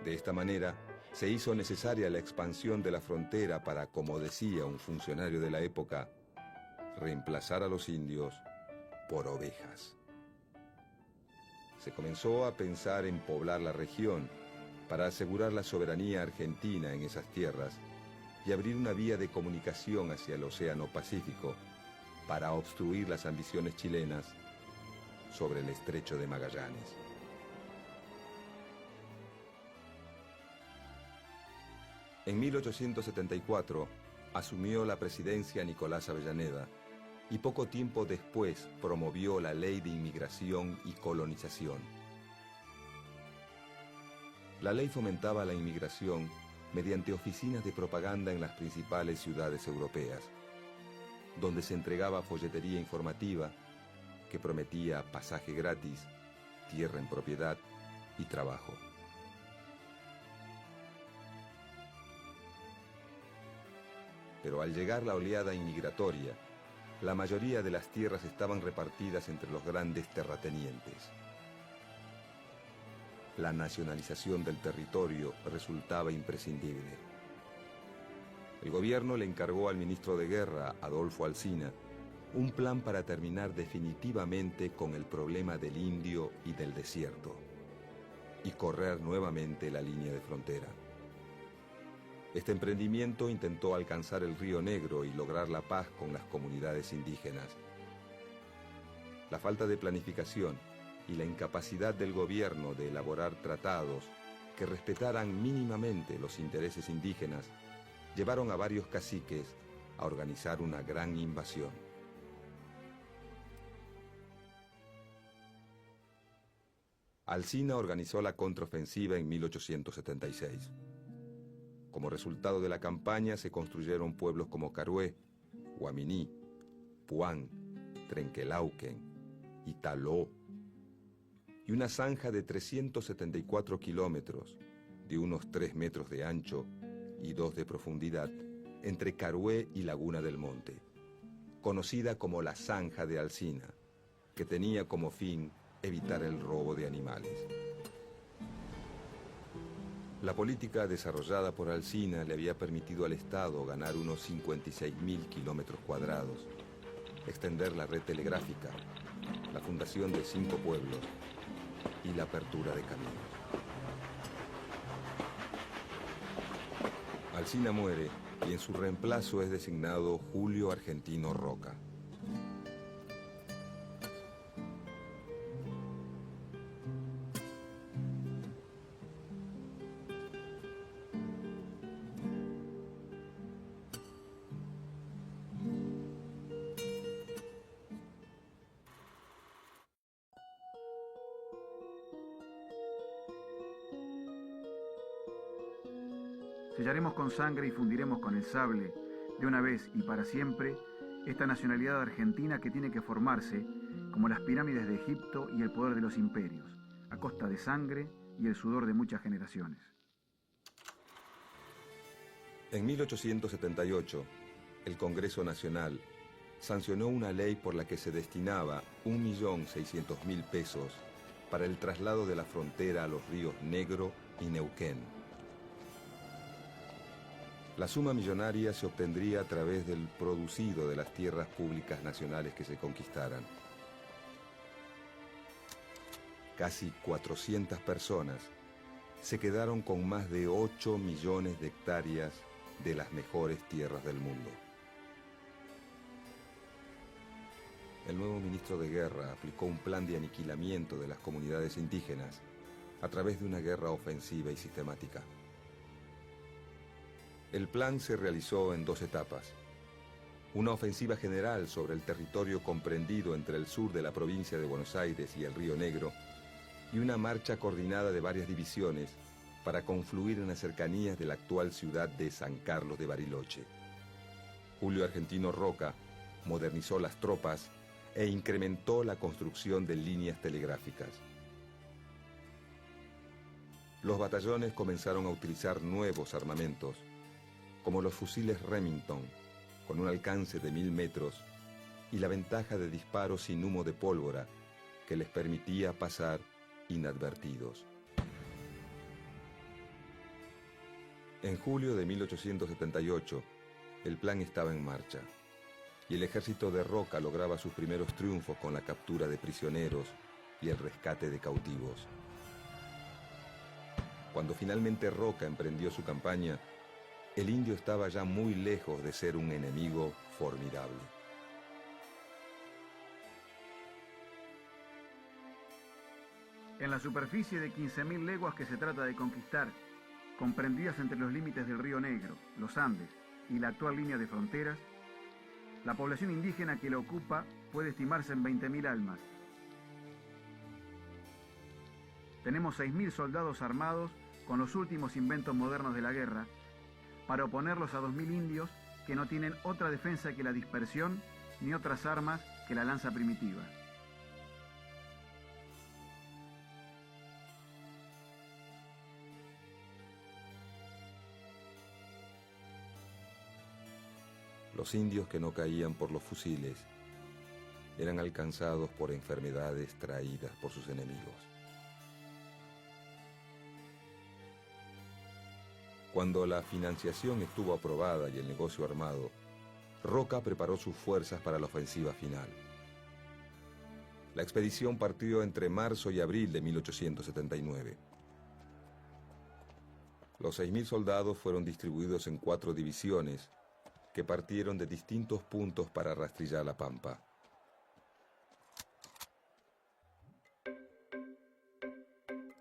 [SPEAKER 3] De esta manera, se hizo necesaria la expansión de la frontera para, como decía un funcionario de la época, reemplazar a los indios por ovejas. Se comenzó a pensar en poblar la región para asegurar la soberanía argentina en esas tierras y abrir una vía de comunicación hacia el Océano Pacífico para obstruir las ambiciones chilenas sobre el Estrecho de Magallanes. En 1874 asumió la presidencia Nicolás Avellaneda y poco tiempo después promovió la Ley de Inmigración y Colonización. La ley fomentaba la inmigración mediante oficinas de propaganda en las principales ciudades europeas, donde se entregaba folletería informativa que prometía pasaje gratis, tierra en propiedad y trabajo. Pero al llegar la oleada inmigratoria, la mayoría de las tierras estaban repartidas entre los grandes terratenientes. La nacionalización del territorio resultaba imprescindible. El gobierno le encargó al ministro de Guerra, Adolfo Alsina, un plan para terminar definitivamente con el problema del indio y del desierto y correr nuevamente la línea de frontera. Este emprendimiento intentó alcanzar el Río Negro y lograr la paz con las comunidades indígenas. La falta de planificación y la incapacidad del gobierno de elaborar tratados que respetaran mínimamente los intereses indígenas llevaron a varios caciques a organizar una gran invasión. Alsina organizó la contraofensiva en 1876. Como resultado de la campaña se construyeron pueblos como Carué, Guaminí, Puán, Trenquelauquen, Italó, y una zanja de 374 kilómetros, de unos 3 metros de ancho y 2 de profundidad, entre Carué y Laguna del Monte, conocida como la Zanja de Alsina, que tenía como fin evitar el robo de animales. La política desarrollada por Alsina le había permitido al Estado ganar unos 56.000 kilómetros cuadrados, extender la red telegráfica, la fundación de 5 pueblos y la apertura de caminos. Alsina muere y en su reemplazo es designado Julio Argentino Roca.
[SPEAKER 4] Sellaremos con sangre y fundiremos con el sable, de una vez y para siempre, esta nacionalidad argentina que tiene que formarse como las pirámides de Egipto y el poder de los imperios, a costa de sangre y el sudor de muchas generaciones.
[SPEAKER 3] En 1878, el Congreso Nacional sancionó una ley por la que se destinaba 1.600.000 pesos para el traslado de la frontera a los ríos Negro y Neuquén. La suma millonaria se obtendría a través del producido de las tierras públicas nacionales que se conquistaran. Casi 400 personas se quedaron con más de 8 millones de hectáreas de las mejores tierras del mundo. El nuevo ministro de Guerra aplicó un plan de aniquilamiento de las comunidades indígenas a través de una guerra ofensiva y sistemática. El plan se realizó en 2 etapas. Una ofensiva general sobre el territorio comprendido entre el sur de la provincia de Buenos Aires y el Río Negro, y una marcha coordinada de varias divisiones para confluir en las cercanías de la actual ciudad de San Carlos de Bariloche. Julio Argentino Roca modernizó las tropas e incrementó la construcción de líneas telegráficas. Los batallones comenzaron a utilizar nuevos armamentos, como los fusiles Remington, con un alcance de 1000 metros, y la ventaja de disparos sin humo de pólvora que les permitía pasar inadvertidos. En julio de 1878, el plan estaba en marcha y el ejército de Roca lograba sus primeros triunfos con la captura de prisioneros y el rescate de cautivos. Cuando finalmente Roca emprendió su campaña, el indio estaba ya muy lejos de ser un enemigo formidable.
[SPEAKER 4] En la superficie de 15.000 leguas que se trata de conquistar, comprendidas entre los límites del Río Negro, los Andes y la actual línea de fronteras, la población indígena que la ocupa puede estimarse en 20.000 almas. Tenemos 6.000 soldados armados con los últimos inventos modernos de la guerra, para oponerlos a 2.000 indios que no tienen otra defensa que la dispersión ni otras armas que la lanza primitiva.
[SPEAKER 3] Los indios que no caían por los fusiles eran alcanzados por enfermedades traídas por sus enemigos. Cuando la financiación estuvo aprobada y el negocio armado, Roca preparó sus fuerzas para la ofensiva final. La expedición partió entre marzo y abril de 1879. Los 6.000 soldados fueron distribuidos en 4 divisiones que partieron de distintos puntos para rastrillar la pampa.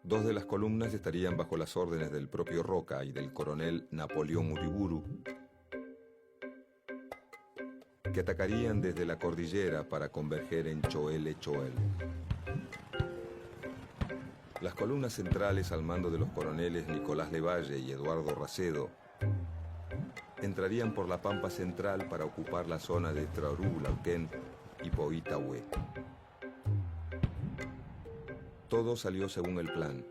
[SPEAKER 3] Dos de las columnas estarían bajo las órdenes del propio Roca y del coronel Napoleón Uriburu, que atacarían desde la cordillera para converger en Choel-Choel. Las columnas centrales al mando de los coroneles Nicolás Levalle y Eduardo Racedo entrarían por la pampa central para ocupar la zona de Traorú, Lauquén y Poïtahué. Todo salió según el plan,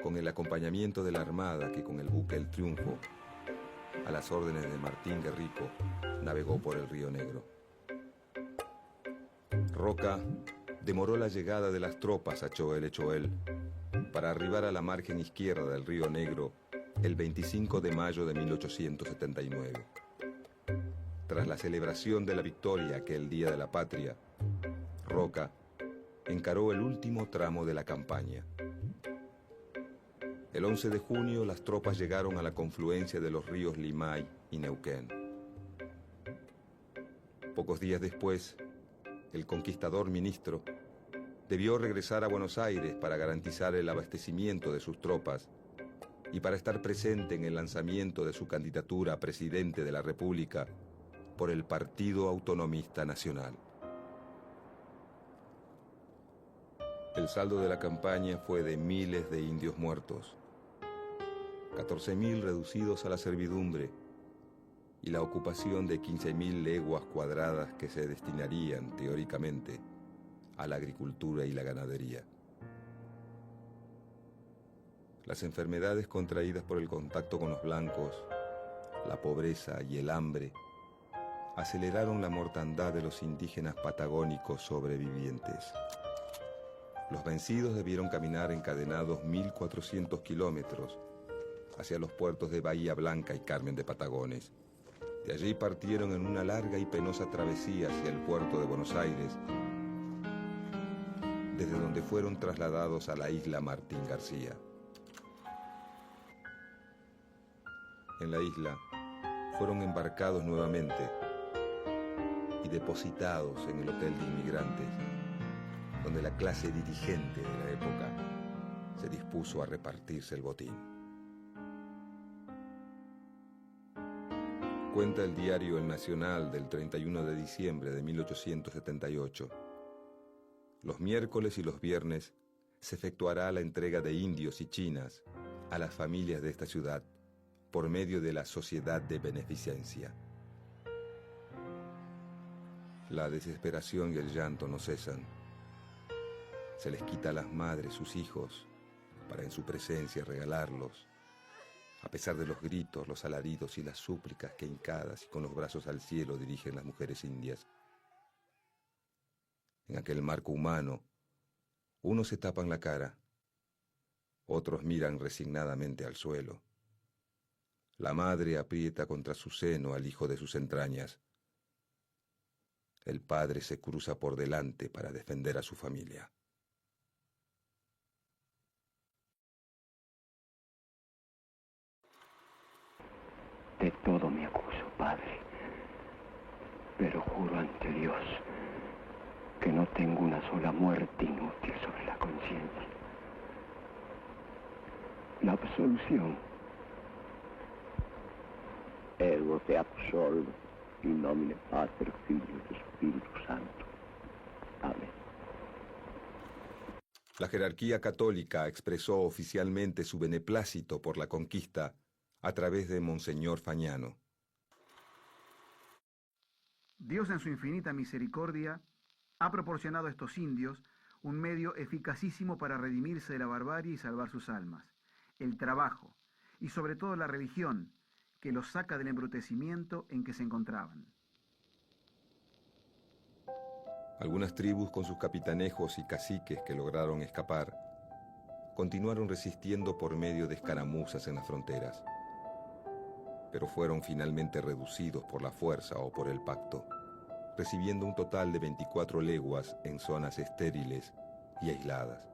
[SPEAKER 3] con el acompañamiento de la Armada que con el buque El Triunfo, a las órdenes de Martín Guerrico, navegó por el Río Negro. Roca demoró la llegada de las tropas a Choel-Choel para arribar a la margen izquierda del Río Negro el 25 de mayo de 1879. Tras la celebración de la victoria aquel Día de la Patria, Roca encaró el último tramo de la campaña. El 11 de junio las tropas llegaron a la confluencia de los ríos Limay y Neuquén. Pocos días después, el conquistador ministro debió regresar a Buenos Aires para garantizar el abastecimiento de sus tropas y para estar presente en el lanzamiento de su candidatura a presidente de la República por el Partido Autonomista Nacional. El saldo de la campaña fue de miles de indios muertos, 14.000 reducidos a la servidumbre y la ocupación de 15.000 leguas cuadradas que se destinarían, teóricamente, a la agricultura y la ganadería. Las enfermedades contraídas por el contacto con los blancos, la pobreza y el hambre aceleraron la mortandad de los indígenas patagónicos sobrevivientes. Los vencidos debieron caminar encadenados 1.400 kilómetros hacia los puertos de Bahía Blanca y Carmen de Patagones. De allí partieron en una larga y penosa travesía hacia el puerto de Buenos Aires, desde donde fueron trasladados a la isla Martín García. En la isla fueron embarcados nuevamente y depositados en el Hotel de Inmigrantes, donde la clase dirigente de la época se dispuso a repartirse el botín. Cuenta el diario El Nacional del 31 de diciembre de 1878. Los miércoles y los viernes se efectuará la entrega de indios y chinas a las familias de esta ciudad por medio de la Sociedad de Beneficencia. La desesperación y el llanto no cesan. Se les quita a las madres sus hijos para en su presencia regalarlos a pesar de los gritos, los alaridos y las súplicas que hincadas y con los brazos al cielo dirigen las mujeres indias. En aquel marco humano, unos se tapan la cara, otros miran resignadamente al suelo. La madre aprieta contra su seno al hijo de sus entrañas. El padre se cruza por delante para defender a su familia.
[SPEAKER 5] De todo me acuso, Padre, pero juro ante Dios que no tengo una sola muerte inútil sobre la conciencia. La absolución. Ergo te absolvo, in nomine Pater, Filio et Spiritus Sancto. Amén.
[SPEAKER 3] La jerarquía católica expresó oficialmente su beneplácito por la conquista a través de Monseñor Fagnano.
[SPEAKER 4] Dios en su infinita misericordia ha proporcionado a estos indios un medio eficacísimo para redimirse de la barbarie y salvar sus almas: el trabajo y sobre todo la religión, que los saca del embrutecimiento en que se encontraban.
[SPEAKER 3] Algunas tribus con sus capitanejos y caciques que lograron escapar continuaron resistiendo por medio de escaramuzas en las fronteras, pero fueron finalmente reducidos por la fuerza o por el pacto, recibiendo un total de 24 leguas en zonas estériles y aisladas.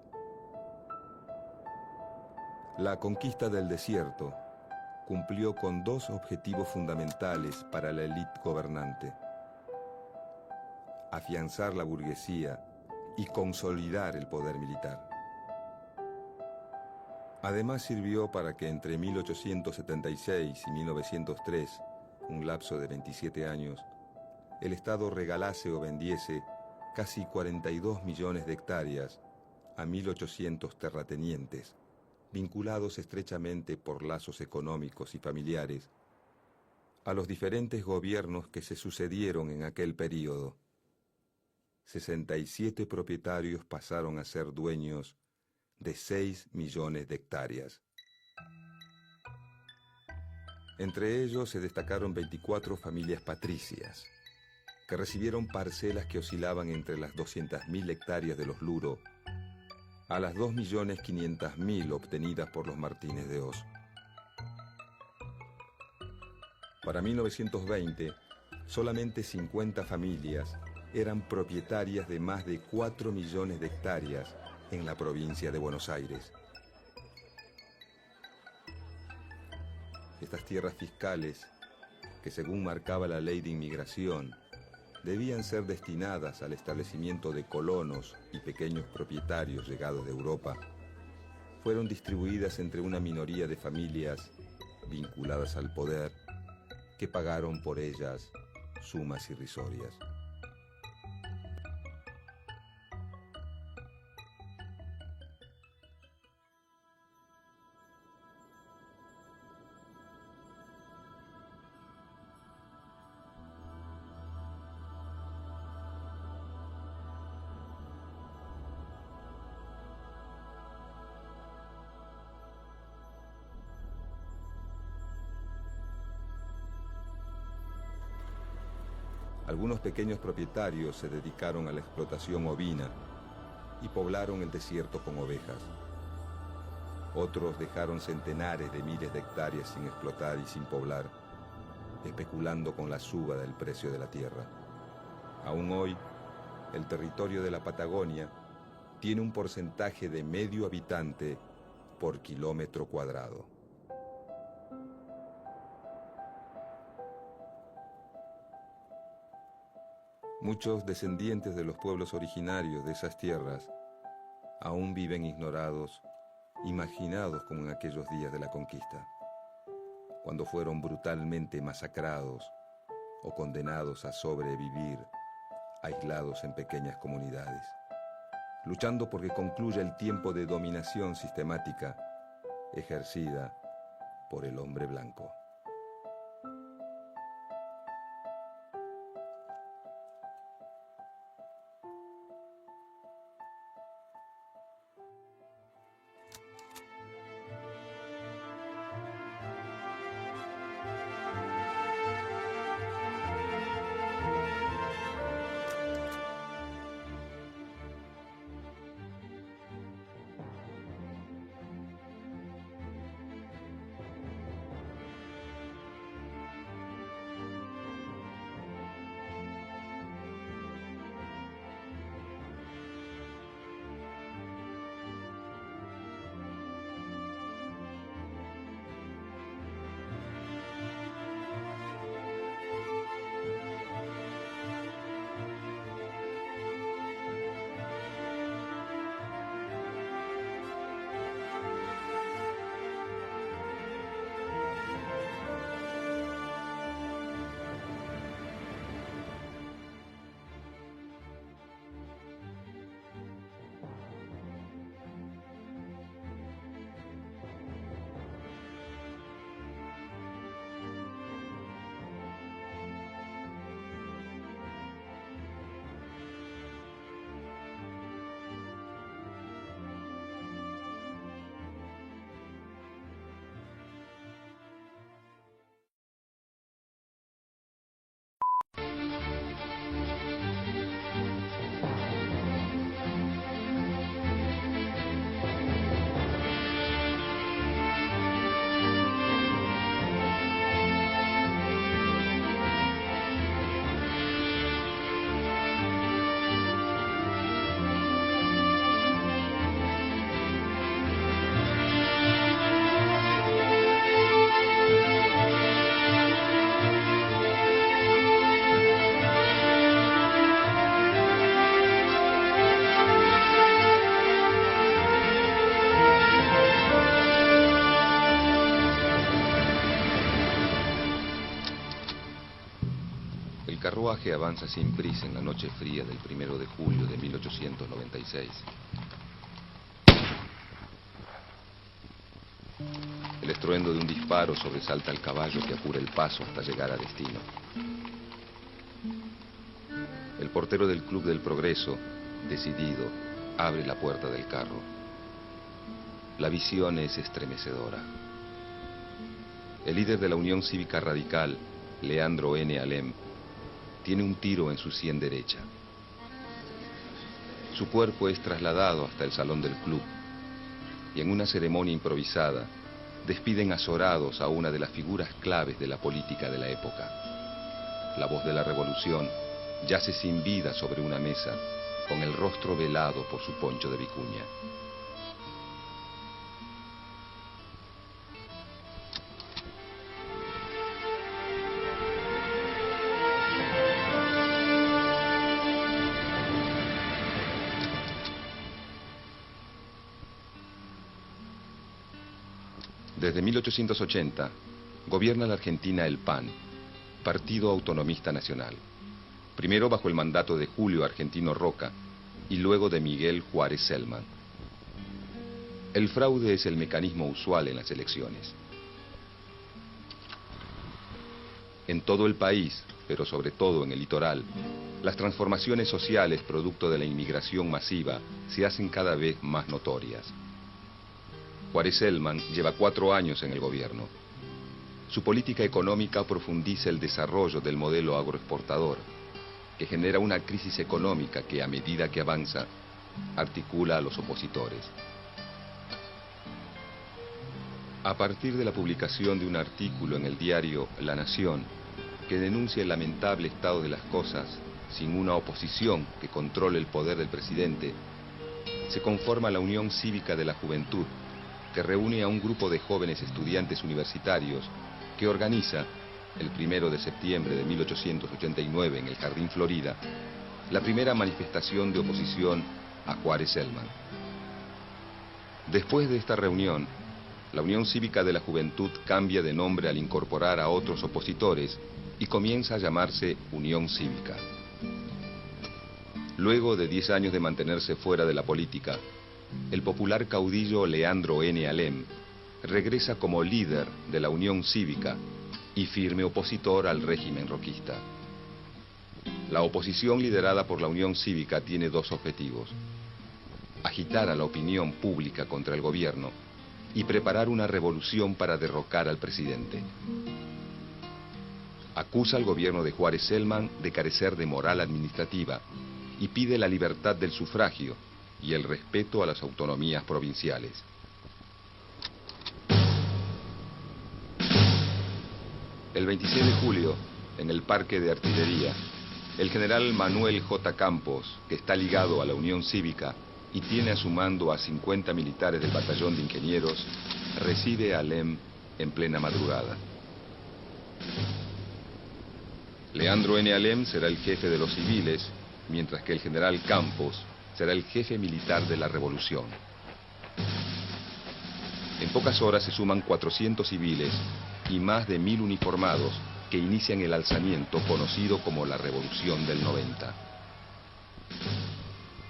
[SPEAKER 3] La conquista del desierto cumplió con dos objetivos fundamentales para la élite gobernante: afianzar la burguesía y consolidar el poder militar. Además sirvió para que entre 1876 y 1903, un lapso de 27 años, el Estado regalase o vendiese casi 42 millones de hectáreas a 1.800 terratenientes, vinculados estrechamente por lazos económicos y familiares, a los diferentes gobiernos que se sucedieron en aquel período. 67 propietarios pasaron a ser dueños de 6 millones de hectáreas. Entre ellos se destacaron 24 familias patricias, que recibieron parcelas que oscilaban entre las 200.000 hectáreas de los Luro a las 2.500.000 obtenidas por los Martínez de Oz. Para 1920, solamente 50 familias eran propietarias de más de 4 millones de hectáreas en la provincia de Buenos Aires. Estas tierras fiscales, que según marcaba la ley de inmigración, debían ser destinadas al establecimiento de colonos y pequeños propietarios llegados de Europa, fueron distribuidas entre una minoría de familias vinculadas al poder que pagaron por ellas sumas irrisorias. Algunos pequeños propietarios se dedicaron a la explotación ovina y poblaron el desierto con ovejas. Otros dejaron centenares de miles de hectáreas sin explotar y sin poblar, especulando con la suba del precio de la tierra. Aún hoy, el territorio de la Patagonia tiene un porcentaje de medio habitante por kilómetro cuadrado. Muchos descendientes de los pueblos originarios de esas tierras aún viven ignorados, imaginados como en aquellos días de la conquista, cuando fueron brutalmente masacrados o condenados a sobrevivir aislados en pequeñas comunidades, luchando porque concluya el tiempo de dominación sistemática ejercida por el hombre blanco. El carruaje avanza sin prisa en la noche fría del 1 de julio de 1896. El estruendo de un disparo sobresalta al caballo que apura el paso hasta llegar a destino. El portero del Club del Progreso, decidido, abre la puerta del carro. La visión es estremecedora. El líder de la Unión Cívica Radical, Leandro N. Alem, tiene un tiro en su sien derecha. Su cuerpo es trasladado hasta el salón del club y en una ceremonia improvisada despiden azorados a una de las figuras claves de la política de la época. La voz de la revolución yace sin vida sobre una mesa, con el rostro velado por su poncho de vicuña. Desde 1880, gobierna la Argentina el PAN, Partido Autonomista Nacional. Primero bajo el mandato de Julio Argentino Roca y luego de Miguel Juárez Celman. El fraude es el mecanismo usual en las elecciones. En todo el país, pero sobre todo en el litoral, las transformaciones sociales producto de la inmigración masiva se hacen cada vez más notorias. Juárez Celman lleva 4 años en el gobierno. Su política económica profundiza el desarrollo del modelo agroexportador, que genera una crisis económica que, a medida que avanza, articula a los opositores. A partir de la publicación de un artículo en el diario La Nación, que denuncia el lamentable estado de las cosas, sin una oposición que controle el poder del presidente, se conforma la Unión Cívica de la Juventud, que reúne a un grupo de jóvenes estudiantes universitarios que organiza, el 1 de septiembre de 1889 en el Jardín Florida, la primera manifestación de oposición a Juárez Celman. Después de esta reunión, la Unión Cívica de la Juventud cambia de nombre al incorporar a otros opositores y comienza a llamarse Unión Cívica. Luego de 10 años de mantenerse fuera de la política, el popular caudillo Leandro N. Alem regresa como líder de la Unión Cívica y firme opositor al régimen roquista. La oposición liderada por la Unión Cívica tiene 2 objetivos: agitar a la opinión pública contra el gobierno y preparar una revolución para derrocar al presidente. Acusa al gobierno de Juárez Celman de carecer de moral administrativa y pide la libertad del sufragio y el respeto a las autonomías provinciales. El 26 de julio, en el Parque de Artillería, el general Manuel J. Campos, que está ligado a la Unión Cívica y tiene a su mando a 50 militares del batallón de ingenieros, recibe a Alem en plena madrugada. Leandro N. Alem será el jefe de los civiles, mientras que el general Campos será el jefe militar de la revolución. En pocas horas se suman 400 civiles y más de 1000 uniformados que inician el alzamiento conocido como la Revolución del 90.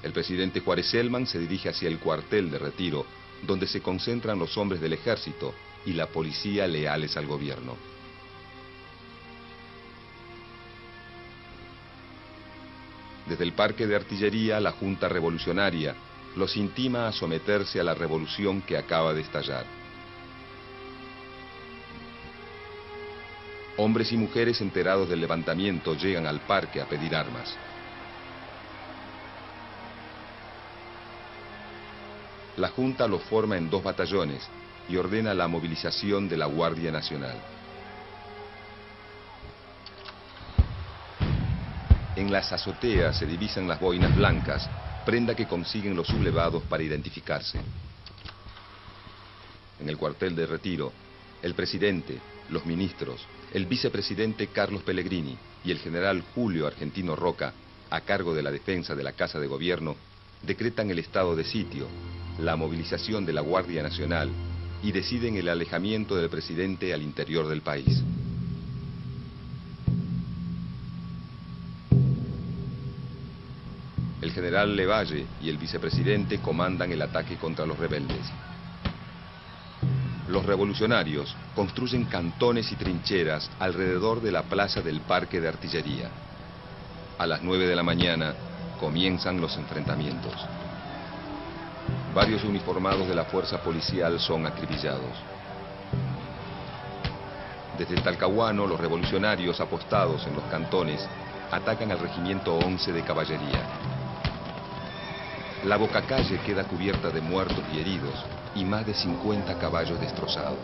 [SPEAKER 3] El presidente Juárez Celman se dirige hacia el cuartel de retiro, donde se concentran los hombres del ejército y la policía leales al gobierno. Desde el Parque de Artillería, la Junta Revolucionaria los intima a someterse a la revolución que acaba de estallar. Hombres y mujeres enterados del levantamiento llegan al parque a pedir armas. La Junta los forma en 2 batallones y ordena la movilización de la Guardia Nacional. En las azoteas se divisan las boinas blancas, prenda que consiguen los sublevados para identificarse. En el cuartel de retiro, el presidente, los ministros, el vicepresidente Carlos Pellegrini y el general Julio Argentino Roca, a cargo de la defensa de la Casa de Gobierno, decretan el estado de sitio, la movilización de la Guardia Nacional y deciden el alejamiento del presidente al interior del país. El general Levalle y el vicepresidente comandan el ataque contra los rebeldes. Los revolucionarios construyen cantones y trincheras alrededor de la plaza del Parque de Artillería. A las 9 de la mañana comienzan los enfrentamientos. Varios uniformados de la fuerza policial son acribillados. Desde el Talcahuano, los revolucionarios apostados en los cantones atacan al regimiento 11 de caballería. La bocacalle queda cubierta de muertos y heridos y más de 50 caballos destrozados.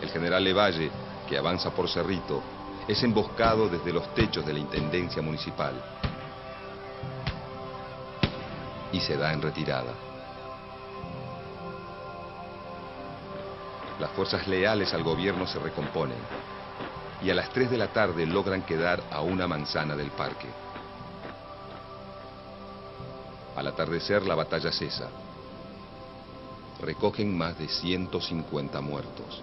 [SPEAKER 3] El general Levalle, que avanza por Cerrito, es emboscado desde los techos de la Intendencia Municipal y se da en retirada. Las fuerzas leales al gobierno se recomponen y a las 3 de la tarde logran quedar a una manzana del parque. Al atardecer la batalla cesa. Recogen más de 150 muertos.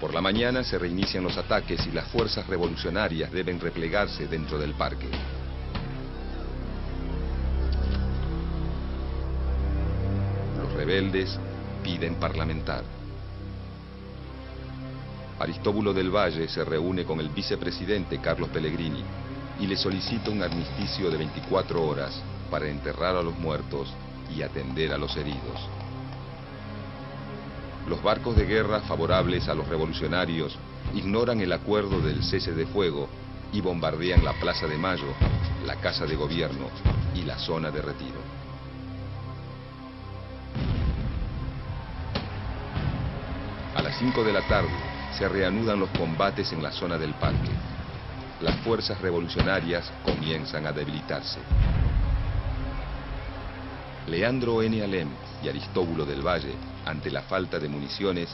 [SPEAKER 3] Por la mañana se reinician los ataques y las fuerzas revolucionarias deben replegarse dentro del parque. Los rebeldes piden parlamentar. Aristóbulo del Valle se reúne con el vicepresidente Carlos Pellegrini y le solicita un armisticio de 24 horas para enterrar a los muertos y atender a los heridos. Los barcos de guerra favorables a los revolucionarios ignoran el acuerdo del cese de fuego y bombardean la Plaza de Mayo, la Casa de Gobierno y la zona de retiro. A las 5 de la tarde se reanudan los combates en la zona del parque. Las fuerzas revolucionarias comienzan a debilitarse. Leandro N. Alem y Aristóbulo del Valle, ante la falta de municiones,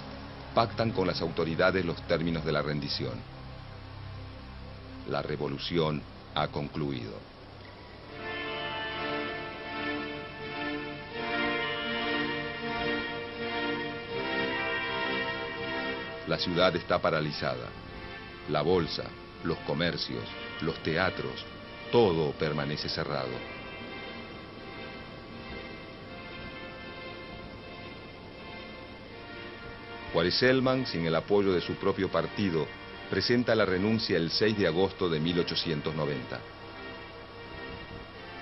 [SPEAKER 3] pactan con las autoridades los términos de la rendición. La revolución ha concluido. La ciudad está paralizada. La bolsa, los comercios, los teatros, todo permanece cerrado. Juárez Celman, sin el apoyo de su propio partido, presenta la renuncia el 6 de agosto de 1890.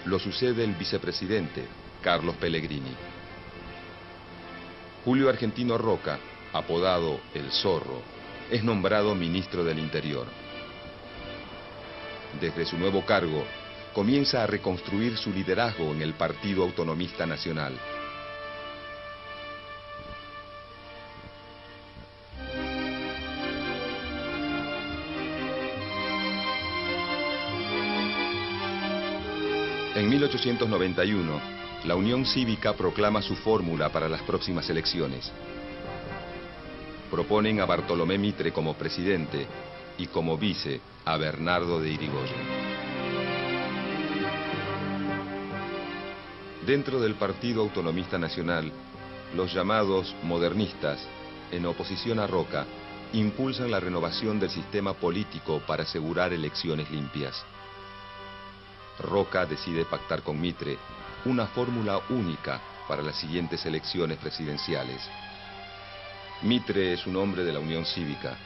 [SPEAKER 3] Lo sucede el vicepresidente, Carlos Pellegrini. Julio Argentino Roca, apodado El Zorro, es nombrado ministro del Interior. Desde su nuevo cargo, comienza a reconstruir su liderazgo en el Partido Autonomista Nacional. En 1891, la Unión Cívica proclama su fórmula para las próximas elecciones. Proponen a Bartolomé Mitre como presidente y como vice a Bernardo de Irigoyen. Dentro del Partido Autonomista Nacional, los llamados modernistas, en oposición a Roca, impulsan la renovación del sistema político para asegurar elecciones limpias. Roca decide pactar con Mitre una fórmula única para las siguientes elecciones presidenciales. Mitre es un hombre de la Unión Cívica,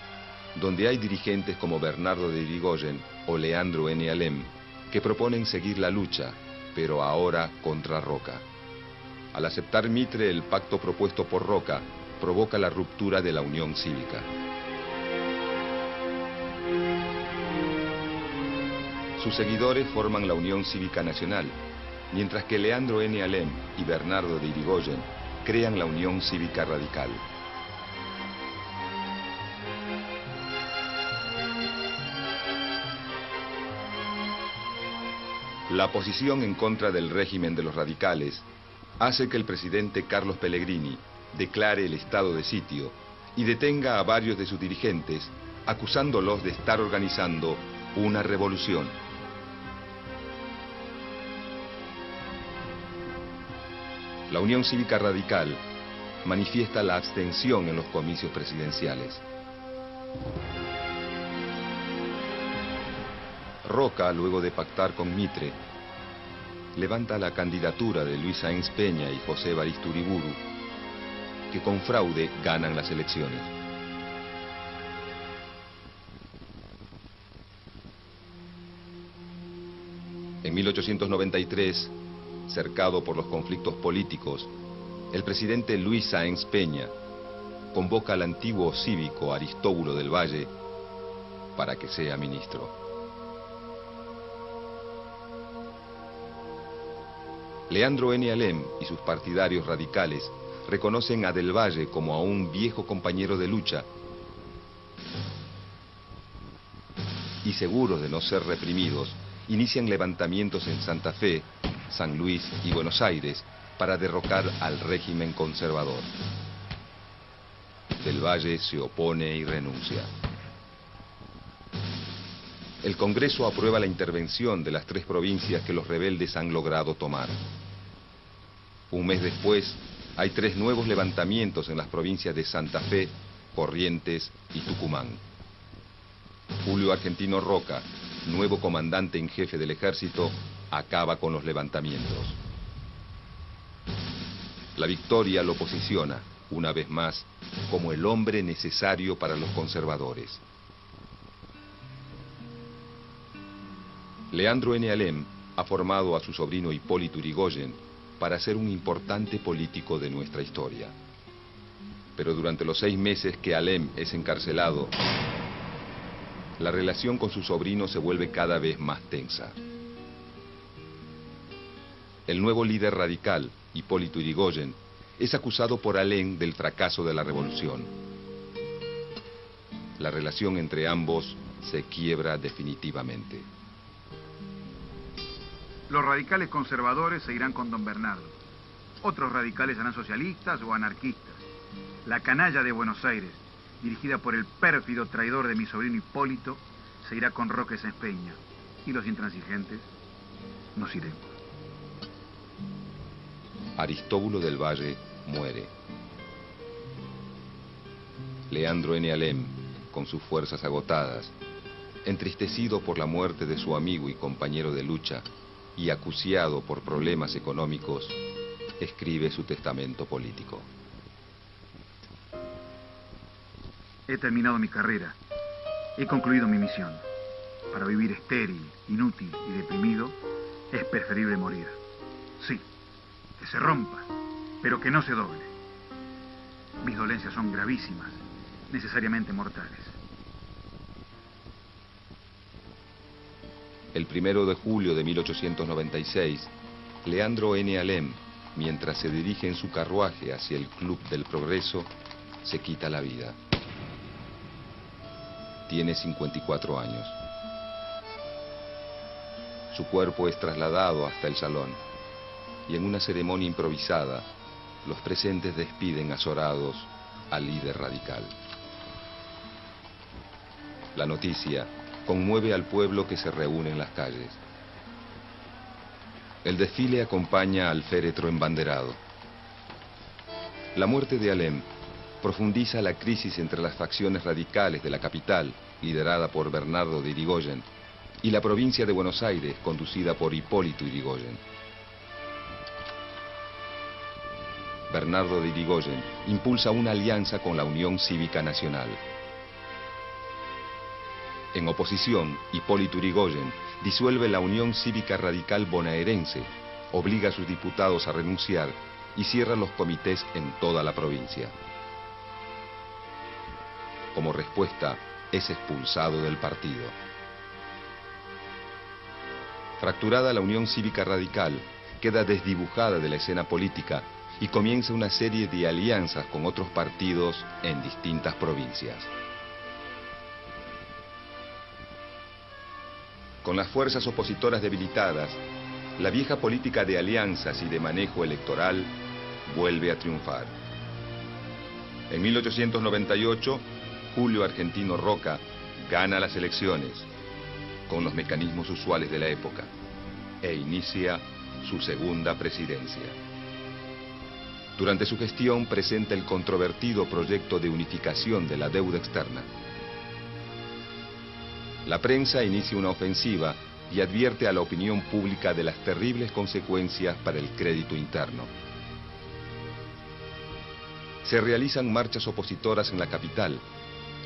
[SPEAKER 3] donde hay dirigentes como Bernardo de Irigoyen o Leandro N. Alem, que proponen seguir la lucha, pero ahora contra Roca. Al aceptar Mitre el pacto propuesto por Roca, provoca la ruptura de la Unión Cívica. Sus seguidores forman la Unión Cívica Nacional, mientras que Leandro N. Alem y Bernardo de Irigoyen crean la Unión Cívica Radical. La posición en contra del régimen de los radicales hace que el presidente Carlos Pellegrini declare el estado de sitio y detenga a varios de sus dirigentes, acusándolos de estar organizando una revolución. La Unión Cívica Radical manifiesta la abstención en los comicios presidenciales. Roca, luego de pactar con Mitre, levanta la candidatura de Luis Sáenz Peña y José Evaristo Uriburu, que con fraude ganan las elecciones. En 1893, cercado por los conflictos políticos, el presidente Luis Sáenz Peña convoca al antiguo cívico Aristóbulo del Valle para que sea ministro. Leandro N. Alem y sus partidarios radicales reconocen a Del Valle como a un viejo compañero de lucha y, seguros de no ser reprimidos, inician levantamientos en Santa Fe, San Luis y Buenos Aires para derrocar al régimen conservador. Del Valle se opone y renuncia. El Congreso aprueba la intervención de las 3 provincias que los rebeldes han logrado tomar. Un mes después, hay 3 nuevos levantamientos en las provincias de Santa Fe, Corrientes y Tucumán. Julio Argentino Roca, nuevo comandante en jefe del ejército, acaba con los levantamientos. La victoria lo posiciona, una vez más, como el hombre necesario para los conservadores. Leandro N. Alem ha formado a su sobrino Hipólito Yrigoyen para ser un importante político de nuestra historia. Pero durante los 6 meses que Alem es encarcelado, la relación con su sobrino se vuelve cada vez más tensa. El nuevo líder radical, Hipólito Yrigoyen, es acusado por Alem del fracaso de la revolución. La relación entre ambos se quiebra definitivamente.
[SPEAKER 4] Los radicales conservadores se irán con don Bernardo. Otros radicales serán socialistas o anarquistas. La canalla de Buenos Aires, dirigida por el pérfido traidor de mi sobrino Hipólito, se irá con Roque Sáenz Peña. Y los intransigentes nos iremos.
[SPEAKER 3] Aristóbulo del Valle muere. Leandro N. Alem, con sus fuerzas agotadas, entristecido por la muerte de su amigo y compañero de lucha y acuciado por problemas económicos, escribe su testamento político.
[SPEAKER 4] He terminado mi carrera. He concluido mi misión. Para vivir estéril, inútil y deprimido, es preferible morir. Sí, que se rompa, pero que no se doble. Mis dolencias son gravísimas, necesariamente mortales.
[SPEAKER 3] El 1 de julio de 1896, Leandro N. Alem, mientras se dirige en su carruaje hacia el Club del Progreso, se quita la vida. Tiene 54 años. Su cuerpo es trasladado hasta el salón y en una ceremonia improvisada, los presentes despiden azorados al líder radical. La noticia conmueve al pueblo que se reúne en las calles. El desfile acompaña al féretro embanderado. La muerte de Alem profundiza la crisis entre las facciones radicales de la capital, liderada por Bernardo de Yrigoyen, y la provincia de Buenos Aires, conducida por Hipólito Yrigoyen. Bernardo de Yrigoyen impulsa una alianza con la Unión Cívica Nacional. En oposición, Hipólito Yrigoyen disuelve la Unión Cívica Radical Bonaerense, obliga a sus diputados a renunciar y cierra los comités en toda la provincia. Como respuesta, es expulsado del partido. Fracturada la Unión Cívica Radical, queda desdibujada de la escena política y comienza una serie de alianzas con otros partidos en distintas provincias. Con las fuerzas opositoras debilitadas, la vieja política de alianzas y de manejo electoral vuelve a triunfar. En 1898, Julio Argentino Roca gana las elecciones, con los mecanismos usuales de la época, e inicia su segunda presidencia. Durante su gestión presenta el controvertido proyecto de unificación de la deuda externa. La prensa inicia una ofensiva y advierte a la opinión pública de las terribles consecuencias para el crédito interno. Se realizan marchas opositoras en la capital,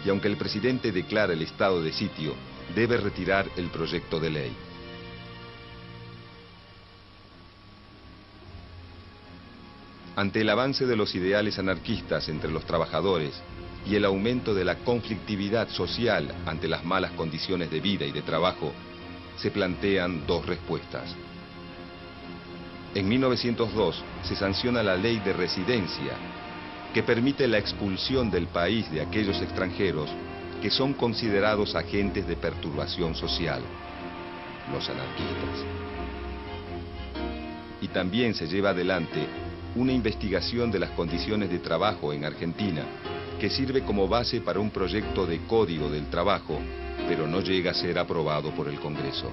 [SPEAKER 3] y aunque el presidente declara el estado de sitio, debe retirar el proyecto de ley. Ante el avance de los ideales anarquistas entre los trabajadores y el aumento de la conflictividad social ante las malas condiciones de vida y de trabajo, se plantean dos respuestas. En 1902 se sanciona la ley de residencia, que permite la expulsión del país de aquellos extranjeros que son considerados agentes de perturbación social, los anarquistas. Y también se lleva adelante una investigación de las condiciones de trabajo en Argentina, que sirve como base para un proyecto de Código del Trabajo, pero no llega a ser aprobado por el Congreso.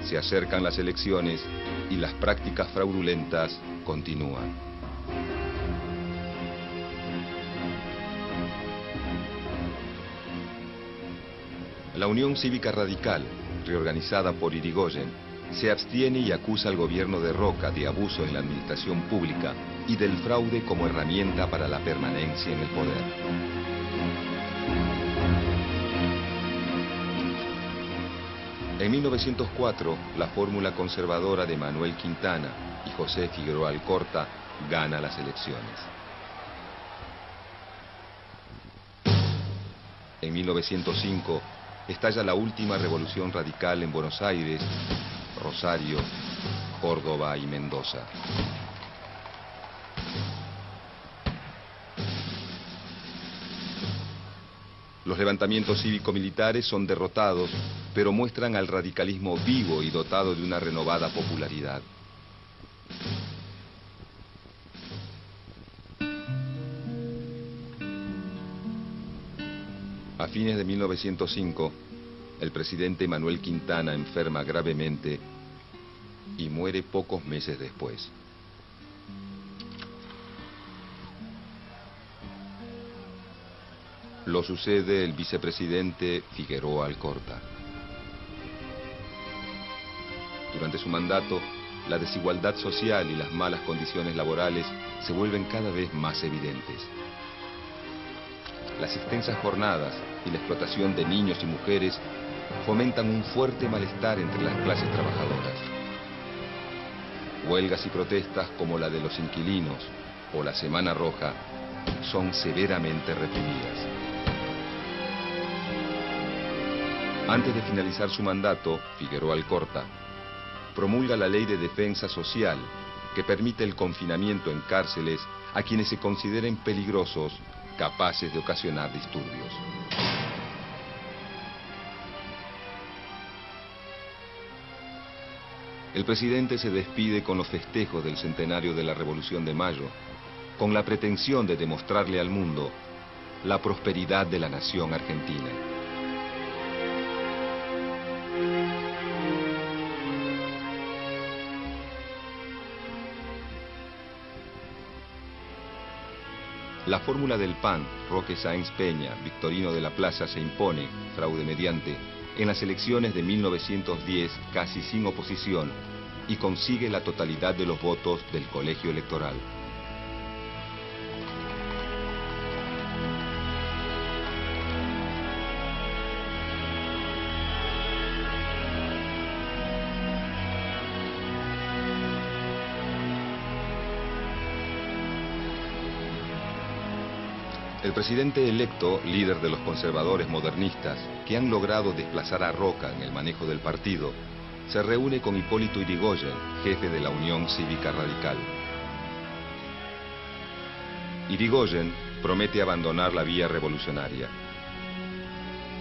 [SPEAKER 3] Se acercan las elecciones y las prácticas fraudulentas continúan. La Unión Cívica Radical, reorganizada por Irigoyen, se abstiene y acusa al gobierno de Roca de abuso en la administración pública y del fraude como herramienta para la permanencia en el poder. En 1904, la fórmula conservadora de Manuel Quintana y José Figueroa Alcorta gana las elecciones. En 1905, estalla la última revolución radical en Buenos Aires, Rosario, Córdoba y Mendoza. Los levantamientos cívico-militares son derrotados, pero muestran al radicalismo vivo y dotado de una renovada popularidad. A fines de 1905, el presidente Manuel Quintana enferma gravemente y muere pocos meses después. Lo sucede el vicepresidente Figueroa Alcorta. Durante su mandato, la desigualdad social y las malas condiciones laborales se vuelven cada vez más evidentes. Las extensas jornadas y la explotación de niños y mujeres fomentan un fuerte malestar entre las clases trabajadoras. Huelgas y protestas como la de los inquilinos o la Semana Roja son severamente reprimidas. Antes de finalizar su mandato, Figueroa Alcorta promulga la Ley de Defensa Social, que permite el confinamiento en cárceles a quienes se consideren peligrosos, capaces de ocasionar disturbios. El presidente se despide con los festejos del centenario de la Revolución de Mayo, con la pretensión de demostrarle al mundo la prosperidad de la nación argentina. La fórmula del PAN, Roque Sáenz Peña, Victorino de la Plaza, se impone, fraude mediante, en las elecciones de 1910 casi sin oposición y consigue la totalidad de los votos del colegio electoral. El presidente electo, líder de los conservadores modernistas, que han logrado desplazar a Roca en el manejo del partido, se reúne con Hipólito Yrigoyen, jefe de la Unión Cívica Radical. Yrigoyen promete abandonar la vía revolucionaria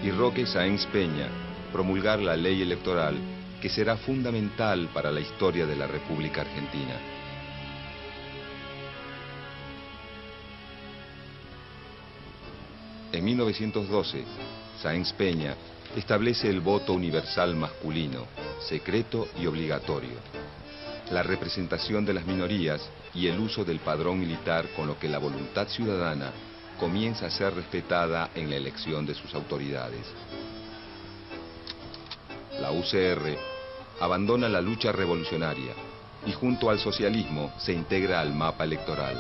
[SPEAKER 3] y Roque Sáenz Peña promulgar la ley electoral que será fundamental para la historia de la República Argentina. En 1912, Sáenz Peña establece el voto universal masculino, secreto y obligatorio, la representación de las minorías y el uso del padrón militar, con lo que la voluntad ciudadana comienza a ser respetada en la elección de sus autoridades. La UCR abandona la lucha revolucionaria y junto al socialismo se integra al mapa electoral.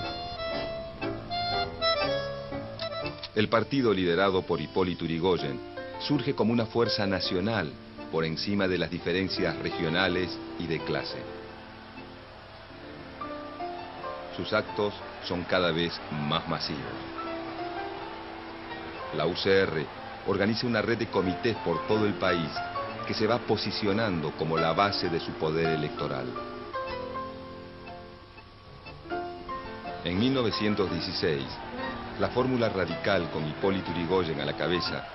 [SPEAKER 3] El partido liderado por Hipólito Yrigoyen surge como una fuerza nacional por encima de las diferencias regionales y de clase. Sus actos son cada vez más masivos. La UCR organiza una red de comités por todo el país que se va posicionando como la base de su poder electoral. En 1916, la fórmula radical con Hipólito Yrigoyen a la cabeza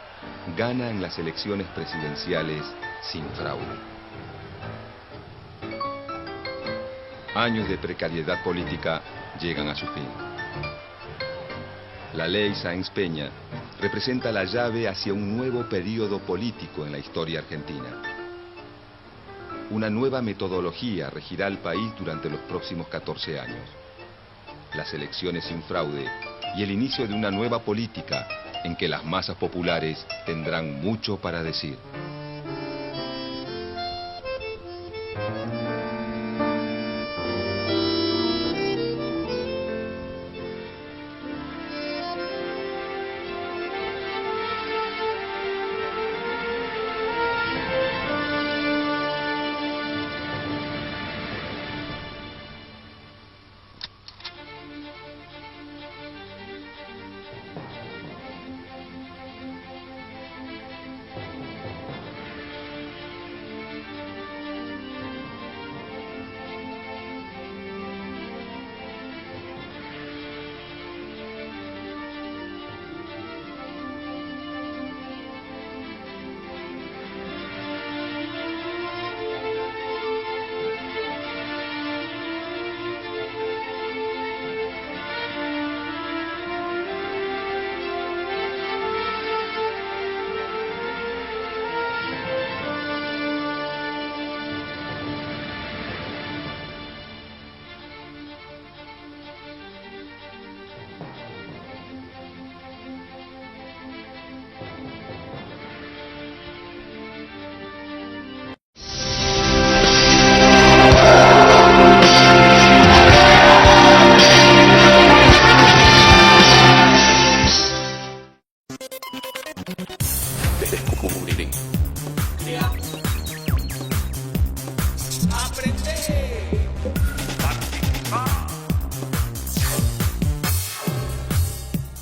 [SPEAKER 3] gana en las elecciones presidenciales sin fraude. Años de precariedad política llegan a su fin. La ley Sáenz Peña representa la llave hacia un nuevo período político en la historia argentina. Una nueva metodología regirá al país durante los próximos 14 años. Las elecciones sin fraude y el inicio de una nueva política en que las masas populares tendrán mucho para decir.
[SPEAKER 1] Descubriré.
[SPEAKER 2] Crear. Aprender.
[SPEAKER 1] Participar.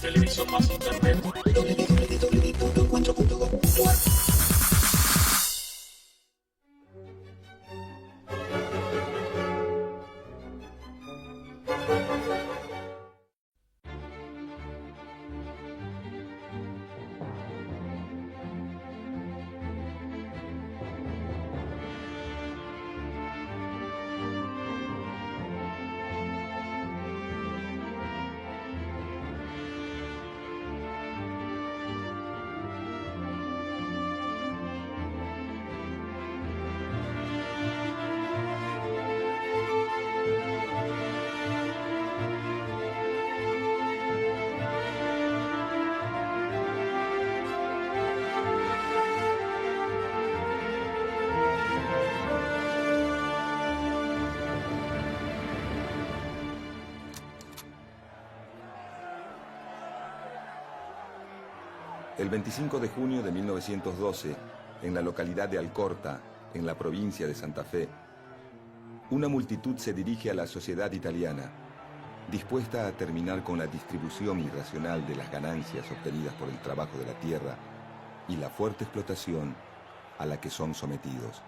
[SPEAKER 1] Televisión más internet.
[SPEAKER 3] El 25 de junio de 1912, en la localidad de Alcorta, en la provincia de Santa Fe, una multitud se dirige a la sociedad italiana, dispuesta a terminar con la distribución irracional de las ganancias obtenidas por el trabajo de la tierra y la fuerte explotación a la que son sometidos.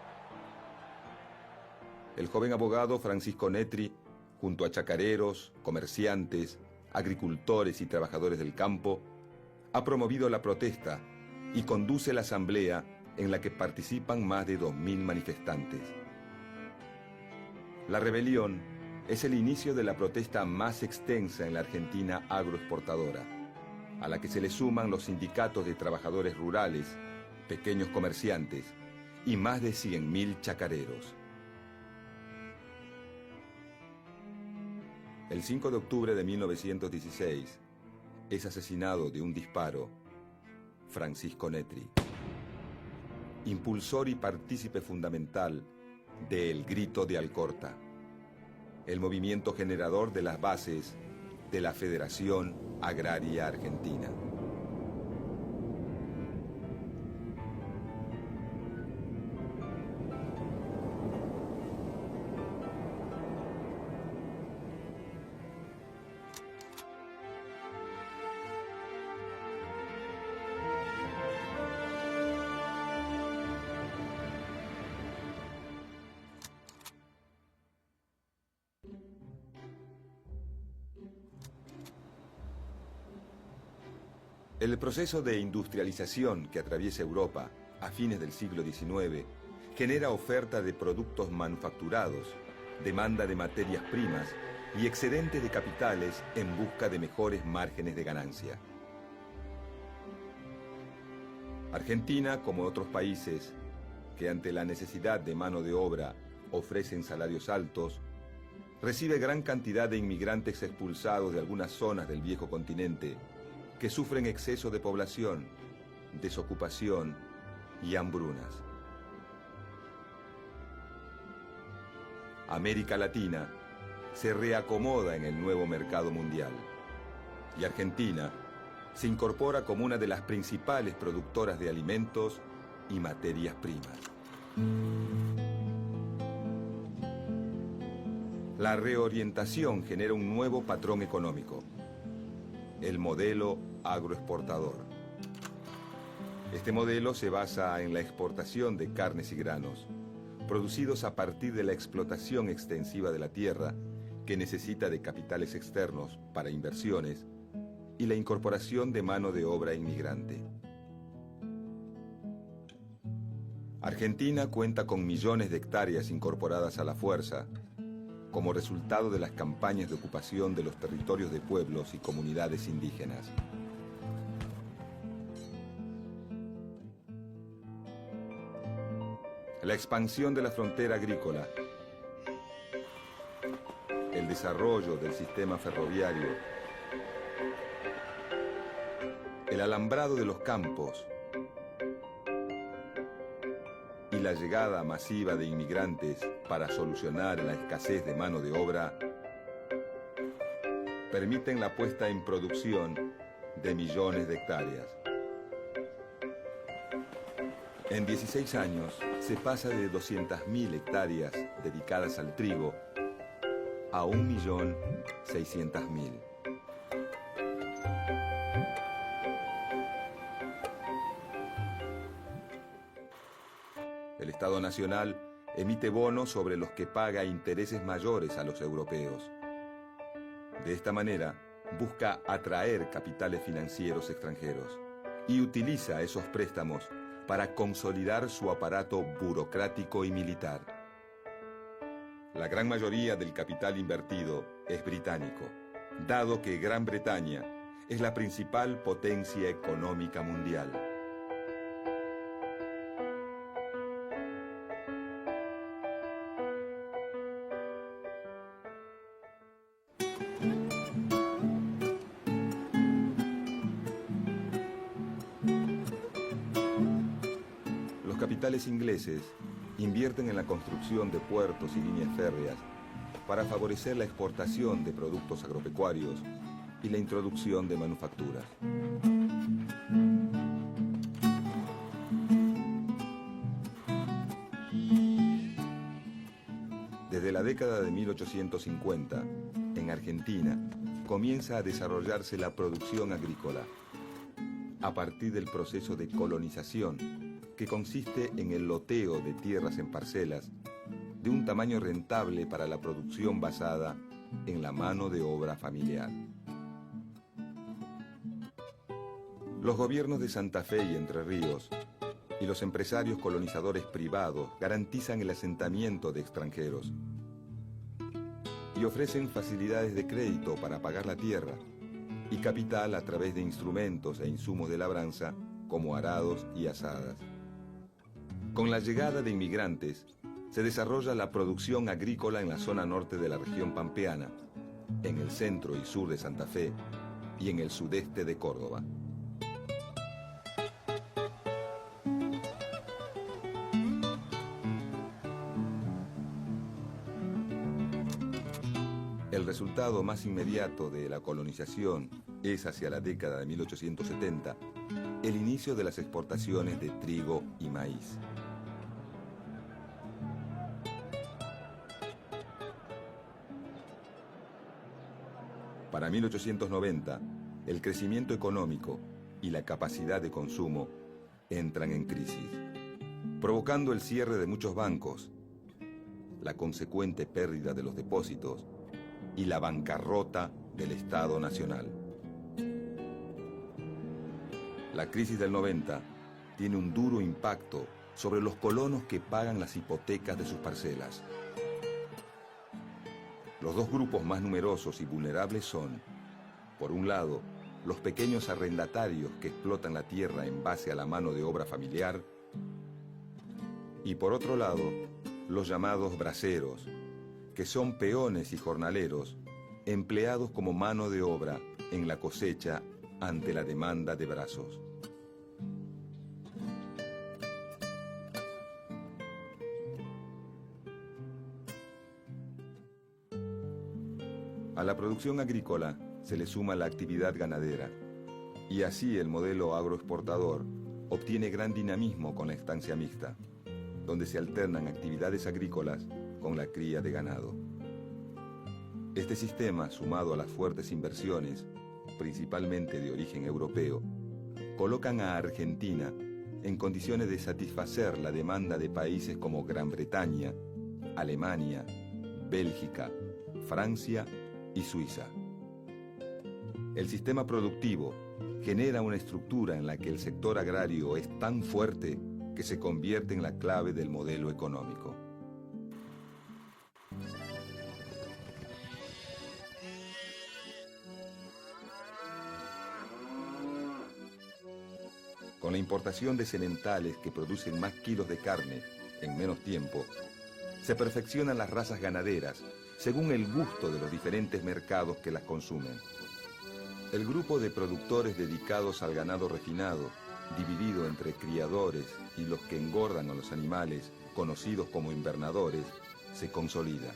[SPEAKER 3] El joven abogado Francisco Netri, junto a chacareros, comerciantes, agricultores y trabajadores del campo, ha promovido la protesta y conduce la asamblea en la que participan más de 2.000 manifestantes. La rebelión es el inicio de la protesta más extensa en la Argentina agroexportadora, a la que se le suman los sindicatos de trabajadores rurales, pequeños comerciantes y más de 100.000 chacareros. El 5 de octubre de 1916, es asesinado de un disparo Francisco Netri, impulsor y partícipe fundamental de El Grito de Alcorta, el movimiento generador de las bases de la Federación Agraria Argentina. El proceso de industrialización que atraviesa Europa a fines del siglo XIX genera oferta de productos manufacturados, demanda de materias primas y excedente de capitales en busca de mejores márgenes de ganancia. Argentina, como otros países que ante la necesidad de mano de obra ofrecen salarios altos, recibe gran cantidad de inmigrantes expulsados de algunas zonas del viejo continente que sufren exceso de población, desocupación y hambrunas. América Latina se reacomoda en el nuevo mercado mundial y Argentina se incorpora como una de las principales productoras de alimentos y materias primas. La reorientación genera un nuevo patrón económico, el modelo agroexportador. Este modelo se basa en la exportación de carnes y granos, producidos a partir de la explotación extensiva de la tierra, que necesita de capitales externos para inversiones, y la incorporación de mano de obra inmigrante. Argentina cuenta con millones de hectáreas incorporadas a la fuerza, como resultado de las campañas de ocupación de los territorios de pueblos y comunidades indígenas. La expansión de la frontera agrícola, el desarrollo del sistema ferroviario, el alambrado de los campos y la llegada masiva de inmigrantes para solucionar la escasez de mano de obra permiten la puesta en producción de millones de hectáreas. En 16 años se pasa de 200.000 hectáreas dedicadas al trigo a 1.600.000. El Estado Nacional emite bonos sobre los que paga intereses mayores a los europeos. De esta manera, busca atraer capitales financieros extranjeros y utiliza esos préstamos para consolidar su aparato burocrático y militar. La gran mayoría del capital invertido es británico, dado que Gran Bretaña es la principal potencia económica mundial. Los capitales ingleses invierten en la construcción de puertos y líneas férreas para favorecer la exportación de productos agropecuarios y la introducción de manufacturas. Desde la década de 1850, en Argentina, comienza a desarrollarse la producción agrícola a partir del proceso de colonización, que consiste en el loteo de tierras en parcelas de un tamaño rentable para la producción basada en la mano de obra familiar. Los gobiernos de Santa Fe y Entre Ríos y los empresarios colonizadores privados garantizan el asentamiento de extranjeros y ofrecen facilidades de crédito para pagar la tierra y capital a través de instrumentos e insumos de labranza como arados y azadas. Con la llegada de inmigrantes, se desarrolla la producción agrícola en la zona norte de la región pampeana, en el centro y sur de Santa Fe y en el sudeste de Córdoba. El resultado más inmediato de la colonización es, hacia la década de 1870, el inicio de las exportaciones de trigo y maíz. Para 1890, el crecimiento económico y la capacidad de consumo entran en crisis, provocando el cierre de muchos bancos, la consecuente pérdida de los depósitos y la bancarrota del Estado Nacional. La crisis del 90 tiene un duro impacto sobre los colonos que pagan las hipotecas de sus parcelas. Los dos grupos más numerosos y vulnerables son, por un lado, los pequeños arrendatarios que explotan la tierra en base a la mano de obra familiar, y por otro lado, los llamados braceros, que son peones y jornaleros empleados como mano de obra en la cosecha ante la demanda de brazos. A la producción agrícola se le suma la actividad ganadera, y así el modelo agroexportador obtiene gran dinamismo con la estancia mixta, donde se alternan actividades agrícolas con la cría de ganado. Este sistema, sumado a las fuertes inversiones, principalmente de origen europeo, colocan a Argentina en condiciones de satisfacer la demanda de países como Gran Bretaña, Alemania, Bélgica, Francia y Suiza. El sistema productivo genera una estructura en la que el sector agrario es tan fuerte que se convierte en la clave del modelo económico. Con la importación de sementales que producen más kilos de carne en menos tiempo, se perfeccionan las razas ganaderas según el gusto de los diferentes mercados que las consumen. El grupo de productores dedicados al ganado refinado, dividido entre criadores y los que engordan a los animales, conocidos como invernadores, se consolida.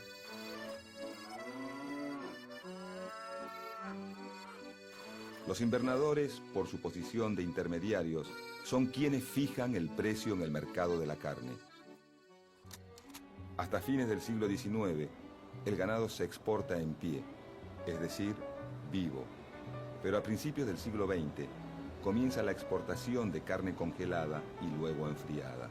[SPEAKER 3] Los invernadores, por su posición de intermediarios, son quienes fijan el precio en el mercado de la carne. Hasta fines del siglo XIX, el ganado se exporta en pie, es decir, vivo. Pero a principios del siglo XX comienza la exportación de carne congelada y luego enfriada.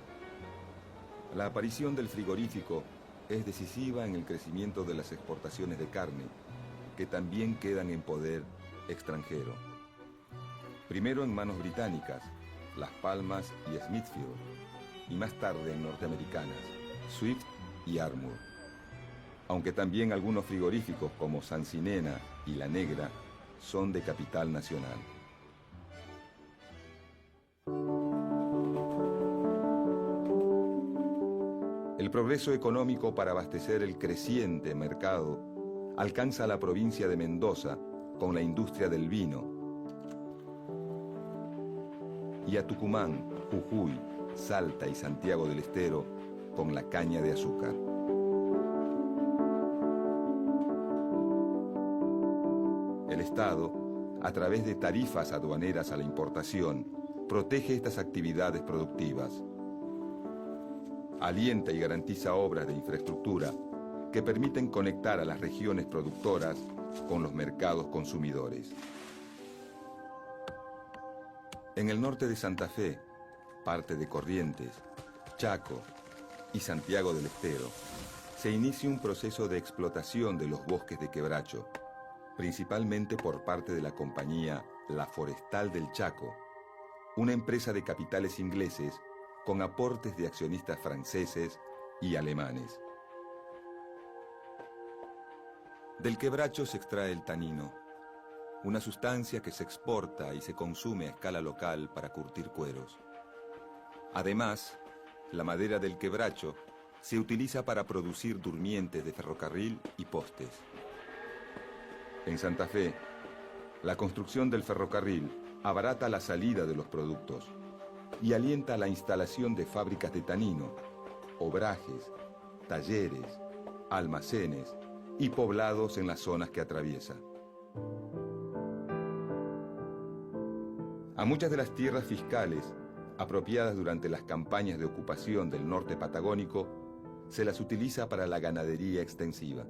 [SPEAKER 3] La aparición del frigorífico es decisiva en el crecimiento de las exportaciones de carne, que también quedan en poder extranjero. Primero en manos británicas, Las Palmas y Smithfield, y más tarde en norteamericanas, Swift y Armour. Aunque también algunos frigoríficos como Sancinena y La Negra son de capital nacional. El progreso económico para abastecer el creciente mercado alcanza a la provincia de Mendoza con la industria del vino, y a Tucumán, Jujuy, Salta y Santiago del Estero con la caña de azúcar. El Estado, a través de tarifas aduaneras a la importación, protege estas actividades productivas. Alienta y garantiza obras de infraestructura que permiten conectar a las regiones productoras con los mercados consumidores. En el norte de Santa Fe, parte de Corrientes, Chaco y Santiago del Estero, se inicia un proceso de explotación de los bosques de quebracho, principalmente por parte de la compañía La Forestal del Chaco, una empresa de capitales ingleses con aportes de accionistas franceses y alemanes. Del quebracho se extrae el tanino, una sustancia que se exporta y se consume a escala local para curtir cueros. Además, la madera del quebracho se utiliza para producir durmientes de ferrocarril y postes. En Santa Fe, La construcción del ferrocarril abarata la salida de los productos y alienta la instalación de fábricas de tanino, obrajes, talleres, almacenes y poblados en las zonas que atraviesa. A muchas de las tierras fiscales, apropiadas durante las campañas de ocupación del norte patagónico, se las utiliza para la ganadería extensiva.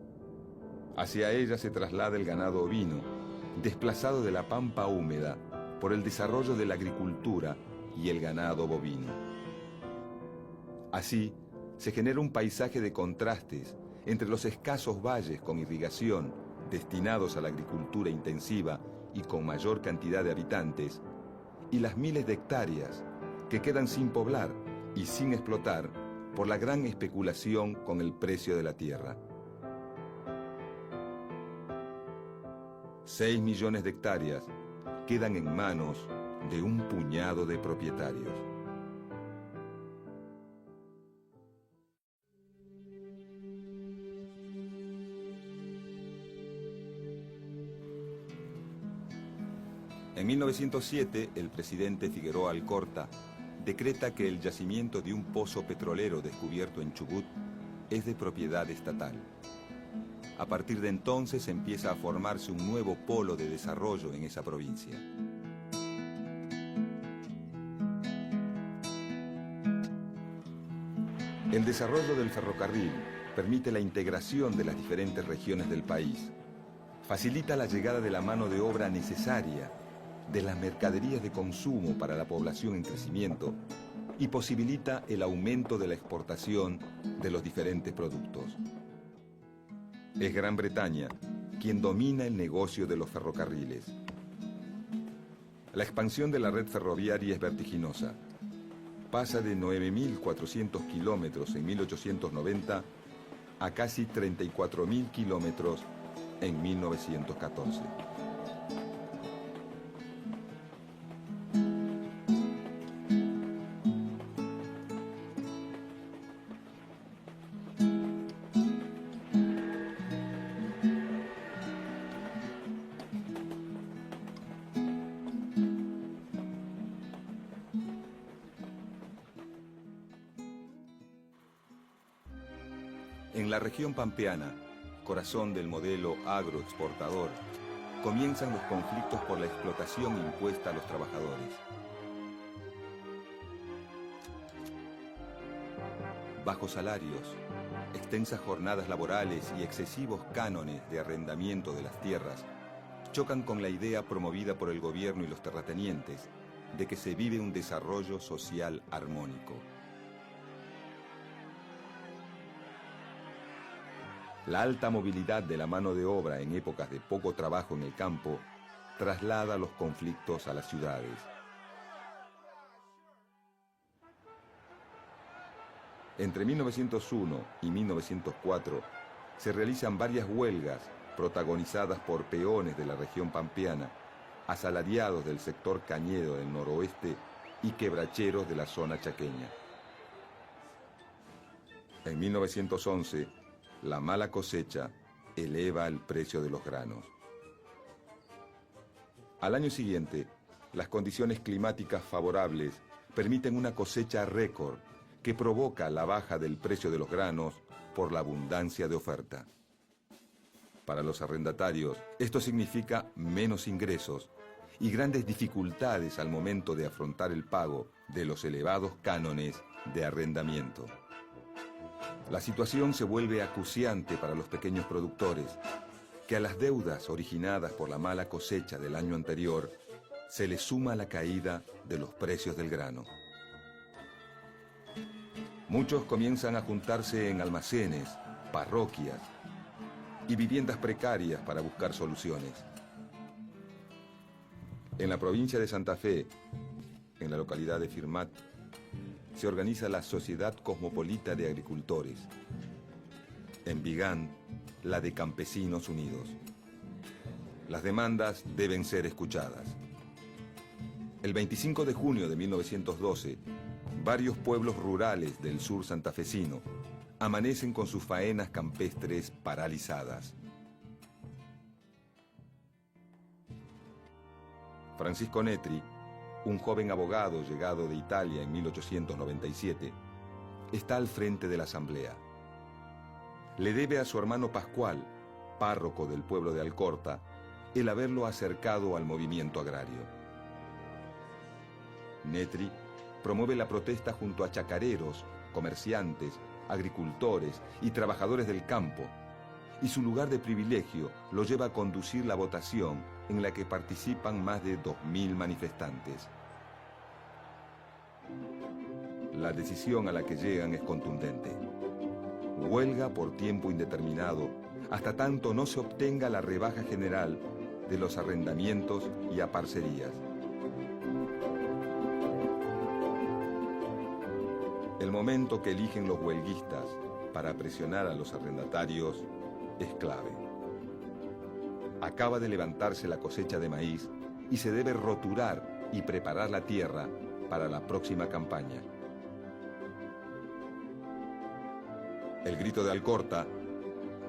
[SPEAKER 3] Hacia ellas se traslada el ganado ovino, desplazado de la pampa húmeda por el desarrollo de la agricultura y el ganado bovino. Así, se genera un paisaje de contrastes entre los escasos valles con irrigación destinados a la agricultura intensiva y con mayor cantidad de habitantes, y las miles de hectáreas que quedan sin poblar y sin explotar por la gran especulación con el precio de la tierra. 6 millones de hectáreas quedan en manos de un puñado de propietarios. En 1907, el presidente Figueroa Alcorta decreta que el yacimiento de un pozo petrolero descubierto en Chubut es de propiedad estatal. A partir de entonces empieza a formarse un nuevo polo de desarrollo en esa provincia. El desarrollo del ferrocarril permite la integración de las diferentes regiones del país, facilita la llegada de la mano de obra necesaria, de las mercaderías de consumo para la población en crecimiento y posibilita el aumento de la exportación de los diferentes productos. Es Gran Bretaña quien domina el negocio de los ferrocarriles. La expansión de la red ferroviaria es vertiginosa. Pasa de 9.400 kilómetros en 1890 a casi 34.000 kilómetros en 1914. En la región pampeana, corazón del modelo agroexportador, comienzan los conflictos por la explotación impuesta a los trabajadores. Bajos salarios, extensas jornadas laborales y excesivos cánones de arrendamiento de las tierras chocan con la idea promovida por el gobierno y los terratenientes de que se vive un desarrollo social armónico. La alta movilidad de la mano de obra en épocas de poco trabajo en el campo traslada los conflictos a las ciudades. Entre 1901 y 1904 se realizan varias huelgas protagonizadas por peones de la región pampeana, asalariados del sector cañero del noroeste y quebracheros de la zona chaqueña. En 1911, la mala cosecha eleva el precio de los granos. Al año siguiente, las condiciones climáticas favorables permiten una cosecha récord que provoca la baja del precio de los granos por la abundancia de oferta. Para los arrendatarios, esto significa menos ingresos y grandes dificultades al momento de afrontar el pago de los elevados cánones de arrendamiento. La situación se vuelve acuciante para los pequeños productores, que a las deudas originadas por la mala cosecha del año anterior se les suma la caída de los precios del grano. Muchos comienzan a juntarse en almacenes, parroquias y viviendas precarias para buscar soluciones. En la provincia de Santa Fe, en la localidad de Firmat, se organiza la Sociedad Cosmopolita de Agricultores. En Vigán, la de Campesinos Unidos. Las demandas deben ser escuchadas. El 25 de junio de 1912, varios pueblos rurales del sur santafesino amanecen con sus faenas campestres paralizadas. Francisco Netri, un joven abogado llegado de Italia en 1897, está al frente de la asamblea. Le debe a su hermano Pascual, párroco del pueblo de Alcorta, el haberlo acercado al movimiento agrario. Netri promueve la protesta junto a chacareros, comerciantes, agricultores y trabajadores del campo, y su lugar de privilegio lo lleva a conducir la votación en la que participan más de 2.000 manifestantes. La decisión a la que llegan es contundente. Huelga por tiempo indeterminado hasta tanto no se obtenga la rebaja general de los arrendamientos y aparcerías. El momento que eligen los huelguistas para presionar a los arrendatarios es clave. Acaba de levantarse la cosecha de maíz y se debe roturar y preparar la tierra para la próxima campaña. El grito de Alcorta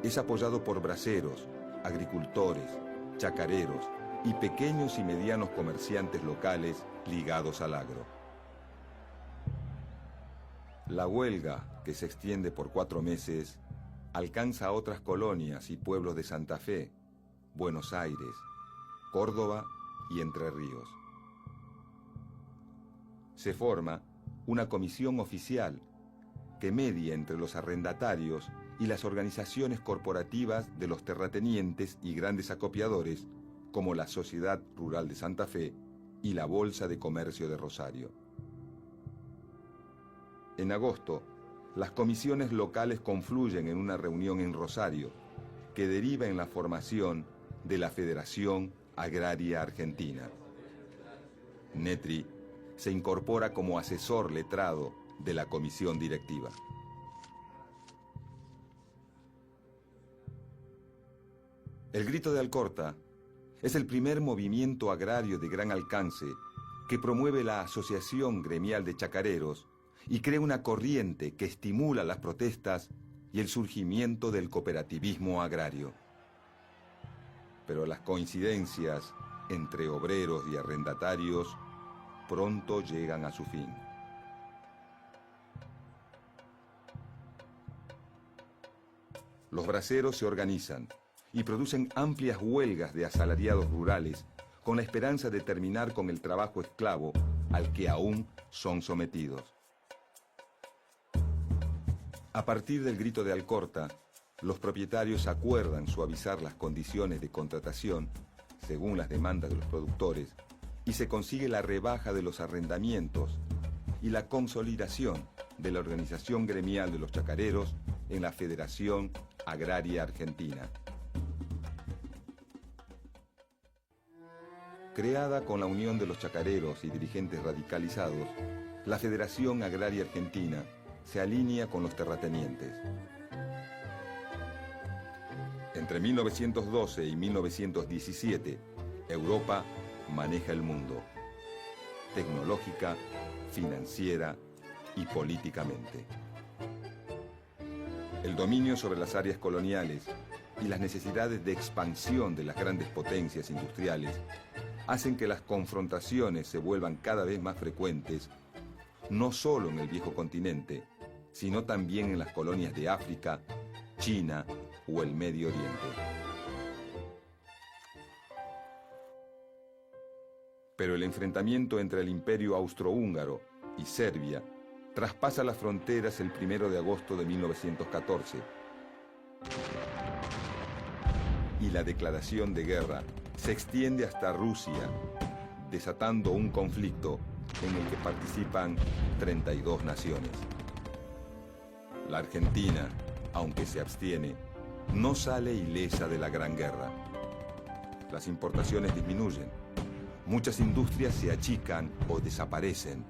[SPEAKER 3] es apoyado por braceros, agricultores, chacareros y pequeños y medianos comerciantes locales ligados al agro. La huelga, que se extiende por 4 meses, alcanza a otras colonias y pueblos de Santa Fe, Buenos Aires, Córdoba y Entre Ríos. Se forma una comisión oficial que media entre los arrendatarios y las organizaciones corporativas de los terratenientes y grandes acopiadores, como la Sociedad Rural de Santa Fe y la Bolsa de Comercio de Rosario. En agosto, las comisiones locales confluyen en una reunión en Rosario, que deriva en la formación de la Federación Agraria Argentina. Netri se incorpora como asesor letrado de la comisión directiva. El Grito de Alcorta es el primer movimiento agrario de gran alcance que promueve la Asociación Gremial de Chacareros y crea una corriente que estimula las protestas y el surgimiento del cooperativismo agrario. Pero las coincidencias entre obreros y arrendatarios pronto llegan a su fin. Los braceros se organizan y producen amplias huelgas de asalariados rurales con la esperanza de terminar con el trabajo esclavo al que aún son sometidos. A partir del Grito de Alcorta, los propietarios acuerdan suavizar las condiciones de contratación según las demandas de los productores y se consigue la rebaja de los arrendamientos y la consolidación de la organización gremial de los chacareros en la Federación Agraria Argentina. Creada con la unión de los chacareros y dirigentes radicalizados, la Federación Agraria Argentina se alinea con los terratenientes. Entre 1912 y 1917, Europa maneja el mundo, tecnológica, financiera y políticamente. El dominio sobre las áreas coloniales y las necesidades de expansión de las grandes potencias industriales hacen que las confrontaciones se vuelvan cada vez más frecuentes, no solo en el viejo continente, sino también en las colonias de África, China o el Medio Oriente. Pero el enfrentamiento entre el Imperio Austrohúngaro y Serbia traspasa las fronteras el 1 de agosto de 1914 y la declaración de guerra se extiende hasta Rusia, desatando un conflicto en el que participan 32 naciones. La Argentina, aunque se abstiene, no sale ilesa de la Gran Guerra. Las importaciones disminuyen, muchas industrias se achican o desaparecen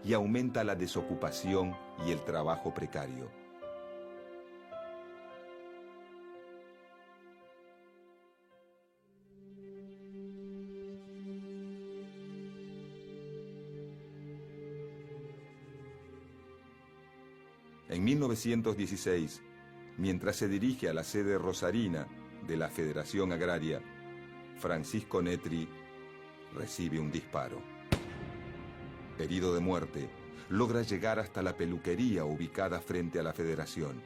[SPEAKER 3] y aumenta la desocupación y el trabajo precario. En 1916, mientras se dirige a la sede rosarina de la Federación Agraria, Francisco Netri recibe un disparo. Herido de muerte, logra llegar hasta la peluquería ubicada frente a la Federación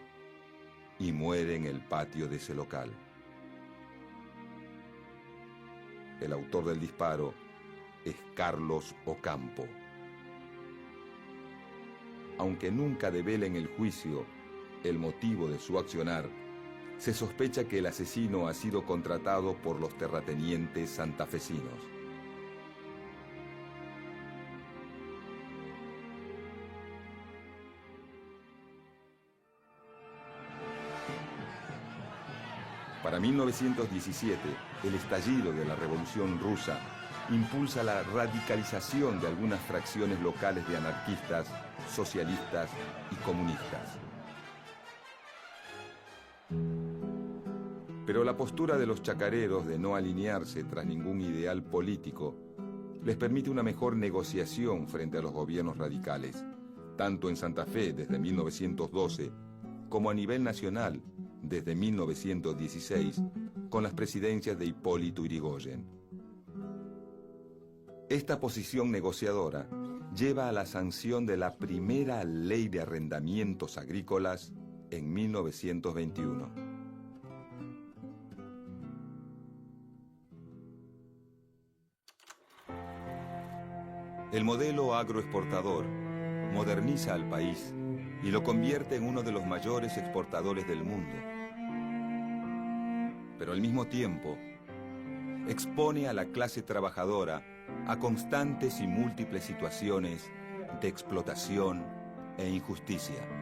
[SPEAKER 3] y muere en el patio de ese local. El autor del disparo es Carlos Ocampo. Aunque nunca devela en el juicio el motivo de su accionar, se sospecha que el asesino ha sido contratado por los terratenientes santafesinos. Para 1917, el estallido de la Revolución Rusa impulsa la radicalización de algunas fracciones locales de anarquistas, socialistas y comunistas. Pero la postura de los chacareros de no alinearse tras ningún ideal político les permite una mejor negociación frente a los gobiernos radicales, tanto en Santa Fe desde 1912 como a nivel nacional desde 1916 con las presidencias de Hipólito Yrigoyen. Esta posición negociadora lleva a la sanción de la primera ley de arrendamientos agrícolas en 1921. El modelo agroexportador moderniza al país y lo convierte en uno de los mayores exportadores del mundo. Pero al mismo tiempo, expone a la clase trabajadora a constantes y múltiples situaciones de explotación e injusticia.